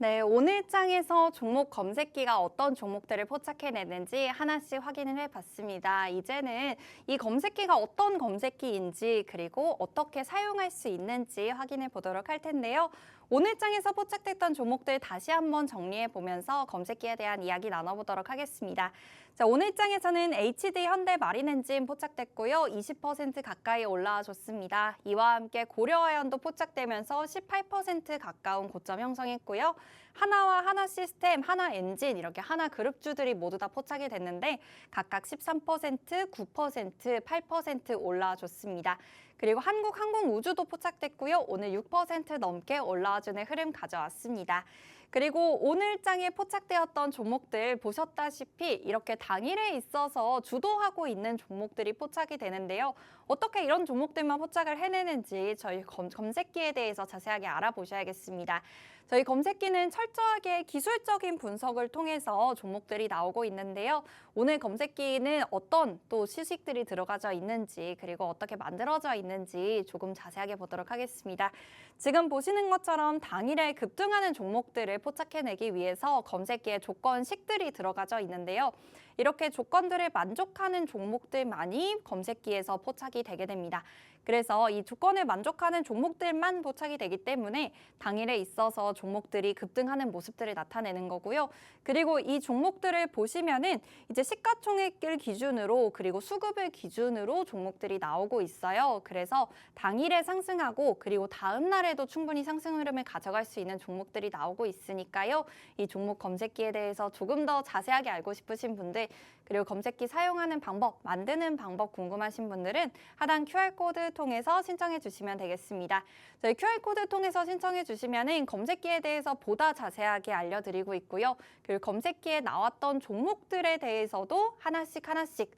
네, 오늘 장에서 종목 검색기가 어떤 종목들을 포착해내는지 하나씩 확인을 해봤습니다. 이제는 이 검색기가 어떤 검색기인지 그리고 어떻게 사용할 수 있는지 확인해 보도록 할 텐데요. 오늘 장에서 포착됐던 종목들 다시 한번 정리해 보면서 검색기에 대한 이야기 나눠보도록 하겠습니다. 자, 오늘 장에서는 HD 현대 마린엔진 포착됐고요. 20% 가까이 올라와 줬습니다. 이와 함께 고려아연도 포착되면서 18% 가까운 고점 형성했고요. 하나와 하나시스템, 하나엔진 이렇게 하나그룹주들이 모두 다 포착이 됐는데 각각 13%, 9%, 8% 올라와 줬습니다. 그리고 한국항공우주도 포착됐고요. 오늘 6% 넘게 올라와주는 흐름 가져왔습니다. 그리고 오늘 장에 포착되었던 종목들 보셨다시피 이렇게 당일에 있어서 주도하고 있는 종목들이 포착이 되는데요. 어떻게 이런 종목들만 포착을 해내는지 저희 검색기에 대해서 자세하게 알아보셔야겠습니다. 저희 검색기는 철저하게 기술적인 분석을 통해서 종목들이 나오고 있는데요. 오늘 검색기는 어떤 또 시식들이 들어가져 있는지 그리고 어떻게 만들어져 있는지 조금 자세하게 보도록 하겠습니다. 지금 보시는 것처럼 당일에 급등하는 종목들을 포착해내기 위해서 검색기에 조건식들이 들어가져 있는데요. 이렇게 조건들을 만족하는 종목들만이 검색기에서 포착이 되게 됩니다. 그래서 이 조건을 만족하는 종목들만 포착이 되기 때문에 당일에 있어서 종목들이 급등하는 모습들을 나타내는 거고요. 그리고 이 종목들을 보시면은 이제 시가총액을 기준으로 그리고 수급을 기준으로 종목들이 나오고 있어요. 그래서 당일에 상승하고 그리고 다음 날에도 충분히 상승 흐름을 가져갈 수 있는 종목들이 나오고 있으니까요. 이 종목 검색기에 대해서 조금 더 자세하게 알고 싶으신 분들 그리고 검색기 사용하는 방법, 만드는 방법 궁금하신 분들은 하단 QR코드 통해서 신청해 주시면 되겠습니다. 저희 QR코드 통해서 신청해 주시면은 검색기에 대해서 보다 자세하게 알려드리고 있고요. 그리고 검색기에 나왔던 종목들에 대해서도 하나씩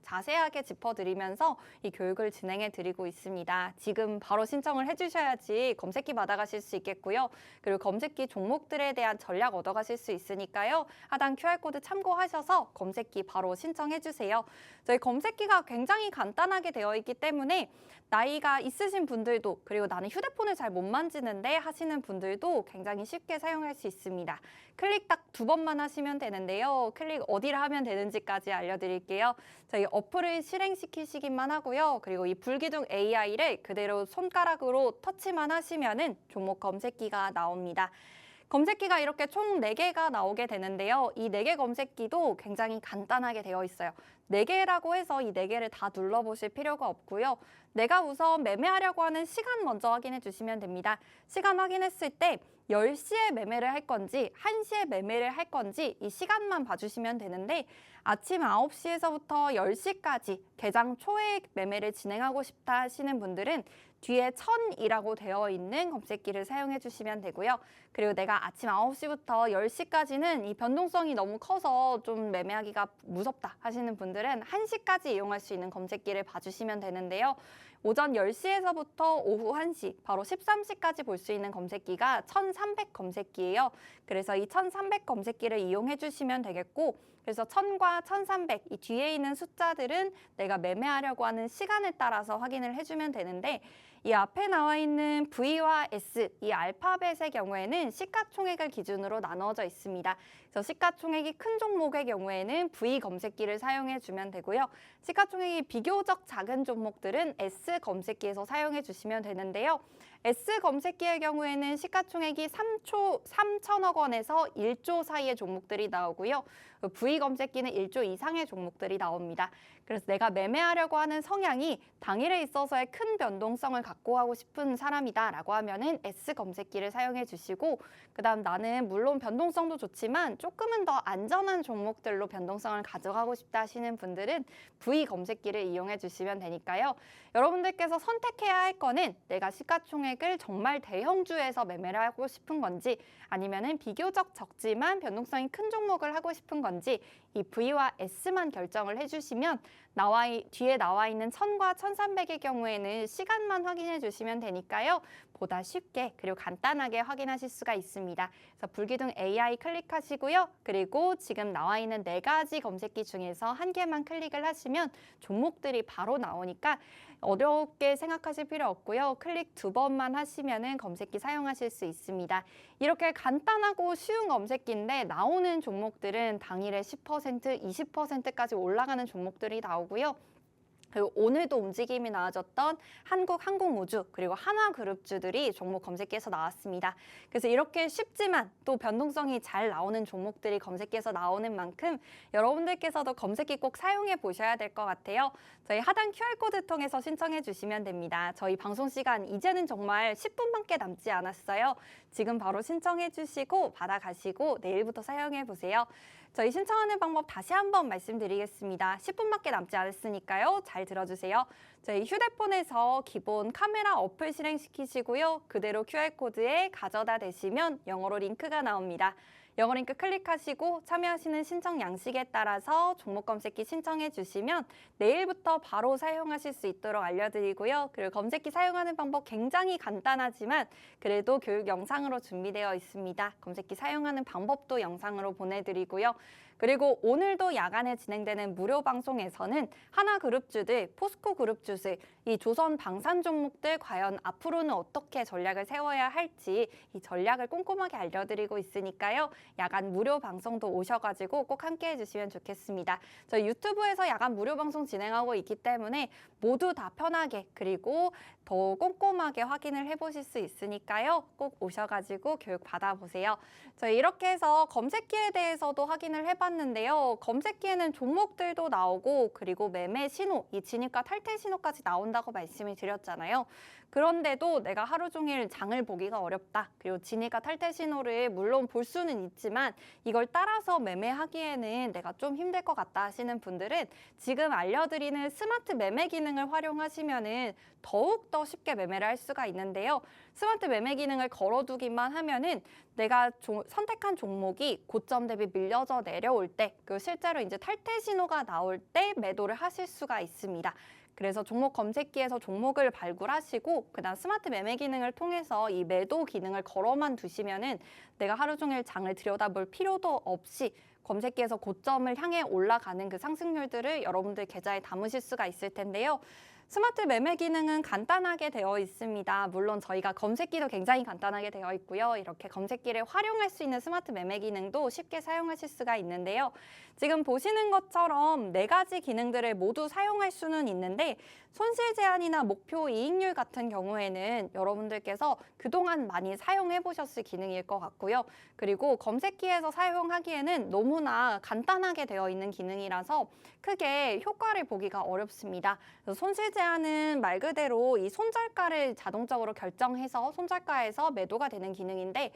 자세하게 짚어드리면서 이 교육을 진행해 드리고 있습니다. 지금 바로 신청을 해주셔야지 검색기 받아가실 수 있겠고요. 그리고 검색기 종목들에 대한 전략 얻어가실 수 있으니까요. 하단 QR코드 참고하셔서 검색기 바로 신청해 주세요. 저희 검색기가 굉장히 간단하게 되어 있기 때문에 나이가 있으신 분들도 그리고 나는 휴대폰을 잘 못 만지는데 하시는 분들도 굉장히 쉽게 사용할 수 있습니다. 클릭 딱 2번만 하시면 되는데요. 클릭 어디를 하면 되는지까지 알려드릴게요. 저희 어플을 실행시키시기만 하고요. 그리고 이 불기둥 AI를 그대로 손가락으로 터치만 하시면은 종목 검색기가 나옵니다. 검색기가 이렇게 총 4개가 나오게 되는데요. 이 4개 검색기도 굉장히 간단하게 되어 있어요. 4개라고 해서 이 4개를 다 눌러보실 필요가 없고요. 내가 우선 매매하려고 하는 시간 먼저 확인해 주시면 됩니다. 시간 확인했을 때 10시에 매매를 할 건지 1시에 매매를 할 건지 이 시간만 봐주시면 되는데 아침 9시에서부터 10시까지 개장 초에 매매를 진행하고 싶다 하시는 분들은 뒤에 1000이라고 되어 있는 검색기를 사용해 주시면 되고요. 그리고 내가 아침 9시부터 10시까지는 이 변동성이 너무 커서 좀 매매하기가 무섭다 하시는 분들은 1시까지 이용할 수 있는 검색기를 봐주시면 되는데요. 오전 10시에서부터 오후 1시, 바로 13시까지 볼 수 있는 검색기가 1300 검색기예요. 그래서 이 1300 검색기를 이용해 주시면 되겠고 그래서 1000과 1300, 이 뒤에 있는 숫자들은 내가 매매하려고 하는 시간에 따라서 확인을 해주면 되는데 이 앞에 나와 있는 V와 S, 이 알파벳의 경우에는 시가총액을 기준으로 나누어져 있습니다. 그래서 시가총액이 큰 종목의 경우에는 V 검색기를 사용해 주면 되고요. 시가총액이 비교적 작은 종목들은 S 검색기에서 사용해 주시면 되는데요. S 검색기의 경우에는 시가총액이 3천억 원에서 1조 사이의 종목들이 나오고요. V 검색기는 1조 이상의 종목들이 나옵니다. 그래서 내가 매매하려고 하는 성향이 당일에 있어서의 큰 변동성을 갖고 하고 싶은 사람이다라고 하면은 S 검색기를 사용해 주시고 그다음 나는 물론 변동성도 좋지만 조금은 더 안전한 종목들로 변동성을 가져가고 싶다 하시는 분들은 V 검색기를 이용해 주시면 되니까요. 여러분들께서 선택해야 할 거는 내가 시가총액을 정말 대형주에서 매매를 하고 싶은 건지 아니면은 비교적 적지만 변동성이 큰 종목을 하고 싶은 건지 이 V와 S만 결정을 해주시면 뒤에 나와 있는 1000과 1300의 경우에는 시간만 확인해 주시면 되니까요. 보다 쉽게 그리고 간단하게 확인하실 수가 있습니다. 그래서 불기둥 AI 클릭하시고요. 그리고 지금 나와 있는 4가지 검색기 중에서 한 개만 클릭을 하시면 종목들이 바로 나오니까 어렵게 생각하실 필요 없고요. 클릭 2번만 하시면은 검색기 사용하실 수 있습니다. 이렇게 간단하고 쉬운 검색기인데 나오는 종목들은 당일에 10%, 20%까지 올라가는 종목들이 나오고요. 그리고 오늘도 움직임이 나아졌던 한국항공우주 그리고 하나그룹주들이 종목 검색기에서 나왔습니다. 그래서 이렇게 쉽지만 또 변동성이 잘 나오는 종목들이 검색기에서 나오는 만큼 여러분들께서도 검색기 꼭 사용해 보셔야 될 것 같아요. 저희 하단 QR코드 통해서 신청해 주시면 됩니다. 저희 방송 시간 이제는 정말 10분밖에 남지 않았어요. 지금 바로 신청해 주시고 받아가시고 내일부터 사용해 보세요. 저희 신청하는 방법 다시 한번 말씀드리겠습니다. 10분밖에 남지 않았으니까요. 잘 들어주세요. 저희 휴대폰에서 기본 카메라 어플 실행시키시고요. 그대로 QR코드에 가져다 대시면 영어로 링크가 나옵니다. 영어 링크 클릭하시고 참여하시는 신청 양식에 따라서 종목 검색기 신청해 주시면 내일부터 바로 사용하실 수 있도록 알려드리고요. 그리고 검색기 사용하는 방법 굉장히 간단하지만 그래도 교육 영상으로 준비되어 있습니다. 검색기 사용하는 방법도 영상으로 보내드리고요. 그리고 오늘도 야간에 진행되는 무료 방송에서는 하나그룹주들, 포스코그룹주들, 이 조선 방산 종목들 과연 앞으로는 어떻게 전략을 세워야 할지 이 전략을 꼼꼼하게 알려드리고 있으니까요. 야간 무료 방송도 오셔가지고 꼭 함께해 주시면 좋겠습니다. 저희 유튜브에서 야간 무료 방송 진행하고 있기 때문에 모두 다 편하게 그리고 더 꼼꼼하게 확인을 해보실 수 있으니까요. 꼭 오셔가지고 교육 받아보세요. 저희 이렇게 해서 검색기에 대해서도 확인을 해봤는데요. 검색기에는 종목들도 나오고 그리고 매매 신호, 이 진입과 탈퇴 신호까지 나온다고 말씀을 드렸잖아요. 그런데도 내가 하루 종일 장을 보기가 어렵다. 그리고 진입과 탈퇴 신호를 물론 볼 수는 있지만 이걸 따라서 매매하기에는 내가 좀 힘들 것 같다 하시는 분들은 지금 알려드리는 스마트 매매 기능을 활용하시면은 더욱더 쉽게 매매를 할 수가 있는데요. 스마트 매매 기능을 걸어두기만 하면은 내가 선택한 종목이 고점 대비 밀려져 내려올 때, 그리고 실제로 이제 탈퇴 신호가 나올 때 매도를 하실 수가 있습니다. 그래서 종목 검색기에서 종목을 발굴하시고 그다음 스마트 매매 기능을 통해서 이 매도 기능을 걸어만 두시면은 내가 하루 종일 장을 들여다볼 필요도 없이 검색기에서 고점을 향해 올라가는 그 상승률들을 여러분들 계좌에 담으실 수가 있을 텐데요. 스마트 매매 기능은 간단하게 되어 있습니다. 물론 저희가 검색기도 굉장히 간단하게 되어 있고요. 이렇게 검색기를 활용할 수 있는 스마트 매매 기능도 쉽게 사용하실 수가 있는데요. 지금 보시는 것처럼 4가지 기능들을 모두 사용할 수는 있는데 손실 제한이나 목표 이익률 같은 경우에는 여러분들께서 그동안 많이 사용해 보셨을 기능일 것 같고요. 그리고 검색기에서 사용하기에는 너무나 간단하게 되어 있는 기능이라서 크게 효과를 보기가 어렵습니다. 그래서 손실 제한은 말 그대로 이 손절가를 자동적으로 결정해서 손절가에서 매도가 되는 기능인데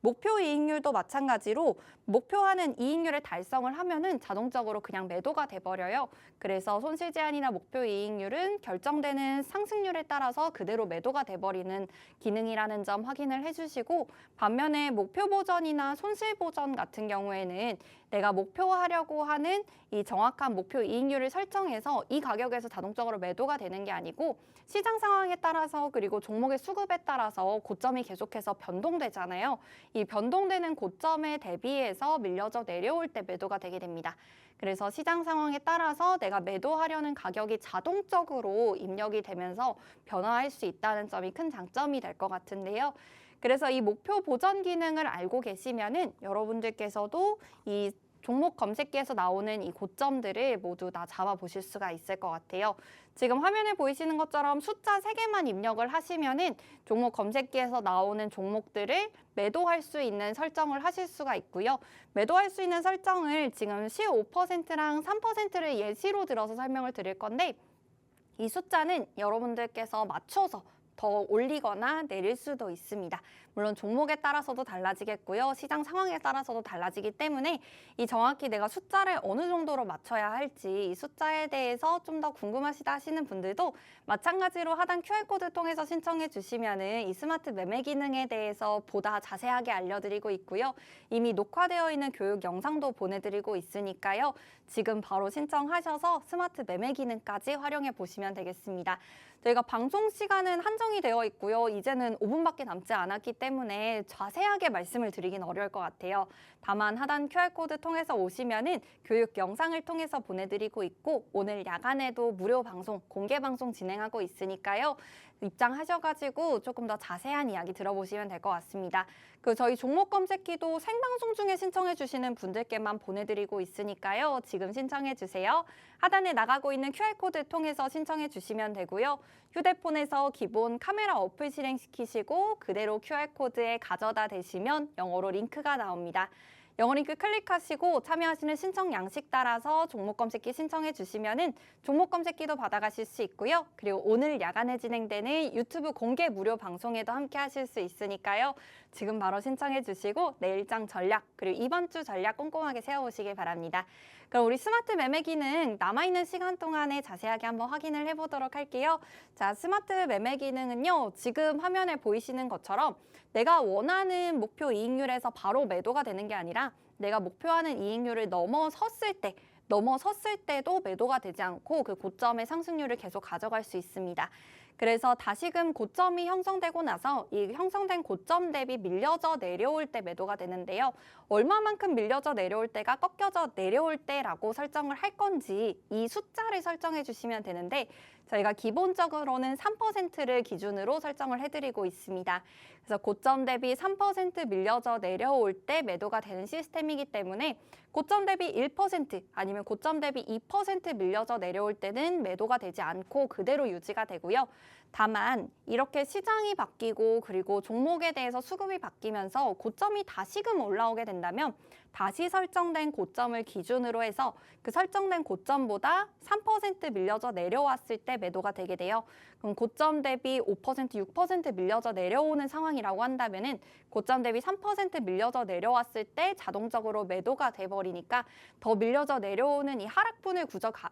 목표 이익률도 마찬가지로 목표하는 이익률을 달성을 하면은 자동적으로 그냥 매도가 돼버려요. 그래서 손실 제한이나 목표 이익률은 결정되는 상승률에 따라서 그대로 매도가 돼버리는 기능이라는 점 확인을 해주시고 반면에 목표 보전이나 손실 보전 같은 경우에는 내가 목표하려고 하는 이 정확한 목표 이익률을 설정해서 이 가격에서 자동적으로 매도가 되는 게 아니고 시장 상황에 따라서 그리고 종목의 수급에 따라서 고점이 계속해서 변동되잖아요. 이 변동되는 고점에 대비해서 밀려져 내려올 때 매도가 되게 됩니다. 그래서 시장 상황에 따라서 내가 매도하려는 가격이 자동적으로 입력이 되면서 변화할 수 있다는 점이 큰 장점이 될 것 같은데요. 그래서 이 목표 보전 기능을 알고 계시면은 여러분들께서도 이 종목 검색기에서 나오는 이 고점들을 모두 다 잡아보실 수가 있을 것 같아요. 지금 화면에 보이시는 것처럼 숫자 3개만 입력을 하시면은 종목 검색기에서 나오는 종목들을 매도할 수 있는 설정을 하실 수가 있고요. 매도할 수 있는 설정을 지금 15%랑 3%를 예시로 들어서 설명을 드릴 건데 이 숫자는 여러분들께서 맞춰서 더 올리거나 내릴 수도 있습니다. 물론 종목에 따라서도 달라지겠고요. 시장 상황에 따라서도 달라지기 때문에 이 정확히 내가 숫자를 어느 정도로 맞춰야 할지 이 숫자에 대해서 좀 더 궁금하시다 하시는 분들도 마찬가지로 하단 QR코드 통해서 신청해 주시면은 이 스마트 매매 기능에 대해서 보다 자세하게 알려드리고 있고요. 이미 녹화되어 있는 교육 영상도 보내드리고 있으니까요. 지금 바로 신청하셔서 스마트 매매 기능까지 활용해 보시면 되겠습니다. 저희가 방송 시간은 한정이 신청이 되어 있고요. 이제는 5분밖에 남지 않았기 때문에 자세하게 말씀을 드리긴 어려울 것 같아요. 다만 하단 QR코드 통해서 오시면은 교육 영상을 통해서 보내드리고 있고 오늘 야간에도 무료 방송, 공개 방송 진행하고 있으니까요. 입장하셔가지고 조금 더 자세한 이야기 들어보시면 될 것 같습니다. 저희 종목 검색기도 생방송 중에 신청해 주시는 분들께만 보내드리고 있으니까요. 지금 신청해 주세요. 하단에 나가고 있는 QR코드 통해서 신청해 주시면 되고요. 휴대폰에서 기본 카메라 어플 실행시키시고 그대로 QR코드에 가져다 대시면 영어로 링크가 나옵니다. 영어 링크 클릭하시고 참여하시는 신청 양식 따라서 종목 검색기 신청해 주시면은 종목 검색기도 받아가실 수 있고요. 그리고 오늘 야간에 진행되는 유튜브 공개 무료 방송에도 함께 하실 수 있으니까요. 지금 바로 신청해 주시고 내일장 전략 그리고 이번 주 전략 꼼꼼하게 세워보시길 바랍니다. 그럼 우리 스마트 매매 기능 남아있는 시간 동안에 자세하게 한번 확인을 해보도록 할게요. 자, 스마트 매매 기능은요. 지금 화면에 보이시는 것처럼 내가 원하는 목표 이익률에서 바로 매도가 되는 게 아니라 내가 목표하는 이익률을 넘어섰을 때도 매도가 되지 않고 그 고점의 상승률을 계속 가져갈 수 있습니다. 그래서 다시금 고점이 형성되고 나서 이 형성된 고점 대비 밀려져 내려올 때 매도가 되는데요. 얼마만큼 밀려져 내려올 때가 꺾여져 내려올 때라고 설정을 할 건지 이 숫자를 설정해 주시면 되는데 저희가 기본적으로는 3%를 기준으로 설정을 해드리고 있습니다. 그래서 고점 대비 3% 밀려져 내려올 때 매도가 되는 시스템이기 때문에 고점 대비 1% 아니면 고점 대비 2% 밀려져 내려올 때는 매도가 되지 않고 그대로 유지가 되고요. 다만 이렇게 시장이 바뀌고 그리고 종목에 대해서 수급이 바뀌면서 고점이 다시금 올라오게 된다면 다시 설정된 고점을 기준으로 해서 그 설정된 고점보다 3% 밀려져 내려왔을 때 매도가 되게 돼요. 그럼 고점 대비 5%, 6% 밀려져 내려오는 상황이라고 한다면은 고점 대비 3% 밀려져 내려왔을 때 자동적으로 매도가 돼버리니까 더 밀려져 내려오는 이 하락분을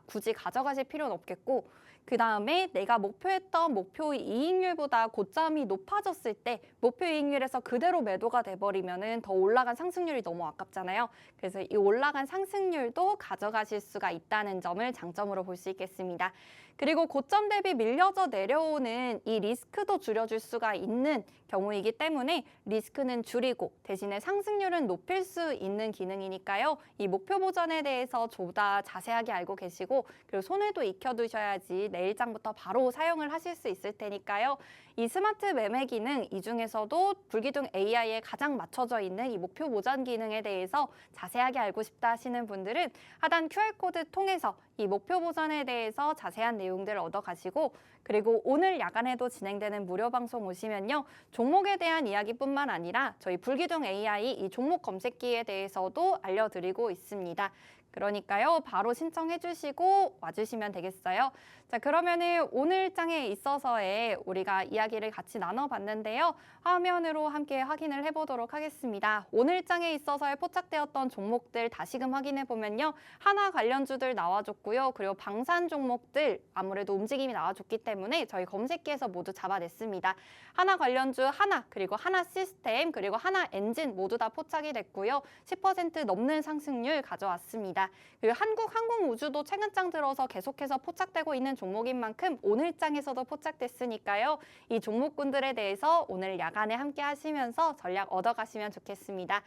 굳이 가져가실 필요는 없겠고 그 다음에 내가 목표했던 목표 이익률보다 고점이 높아졌을 때 목표 이익률에서 그대로 매도가 돼버리면은 더 올라간 상승률이 너무 아깝잖아요. 그래서 이 올라간 상승률도 가져가실 수가 있다는 점을 장점으로 볼 수 있겠습니다. 그리고 고점 대비 밀려져 내려오는 이 리스크도 줄여줄 수가 있는 경우이기 때문에 리스크는 줄이고 대신에 상승률은 높일 수 있는 기능이니까요. 이 목표 보전에 대해서 보다 자세하게 알고 계시고 그리고 손에도 익혀두셔야지 내일장부터 바로 사용을 하실 수 있을 테니까요. 이 스마트 매매 기능 이 중에서도 불기둥 AI에 가장 맞춰져 있는 이 목표 보전 기능에 대해서 자세하게 알고 싶다 하시는 분들은 하단 QR코드 통해서 이 목표 보전에 대해서 자세한 내용들을 얻어가시고 그리고 오늘 야간에도 진행되는 무료 방송 오시면요. 종목에 대한 이야기뿐만 아니라 저희 불기둥 AI 이 종목 검색기에 대해서도 알려드리고 있습니다. 그러니까요. 바로 신청해 주시고 와주시면 되겠어요. 자, 그러면은 오늘 장에 있어서의 우리가 이야기를 같이 나눠봤는데요. 화면으로 함께 확인을 해보도록 하겠습니다. 오늘 장에 있어서의 포착되었던 종목들 다시금 확인해 보면요. 하나 관련주들 나와줬고요. 그리고 방산 종목들 아무래도 움직임이 나와줬기 때문에 저희 검색기에서 모두 잡아냈습니다. 하나 관련주 하나, 그리고 하나 시스템, 그리고 하나 엔진 모두 다 포착이 됐고요. 10% 넘는 상승률 가져왔습니다. 그리고 한국항공우주도 최근 장 들어서 계속해서 포착되고 있는 종목인 만큼 오늘 장에서도 포착됐으니까요. 이 종목군들에 대해서 오늘 야간에 함께 하시면서 전략 얻어가시면 좋겠습니다.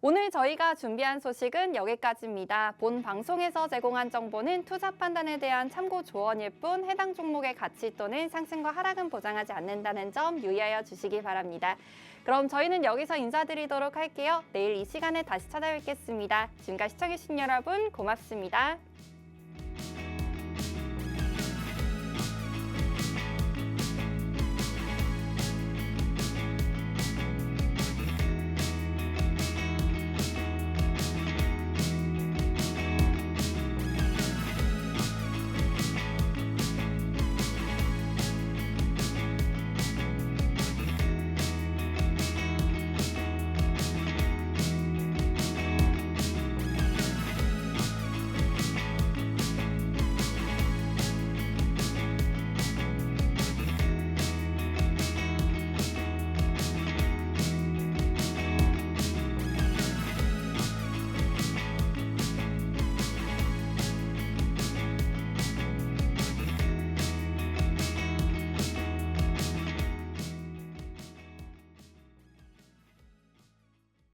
오늘 저희가 준비한 소식은 여기까지입니다. 본 방송에서 제공한 정보는 투자 판단에 대한 참고 조언일 뿐 해당 종목의 가치 또는 상승과 하락은 보장하지 않는다는 점 유의하여 주시기 바랍니다. 그럼 저희는 여기서 인사드리도록 할게요. 내일 이 시간에 다시 찾아뵙겠습니다. 지금까지 시청해주신 여러분 고맙습니다.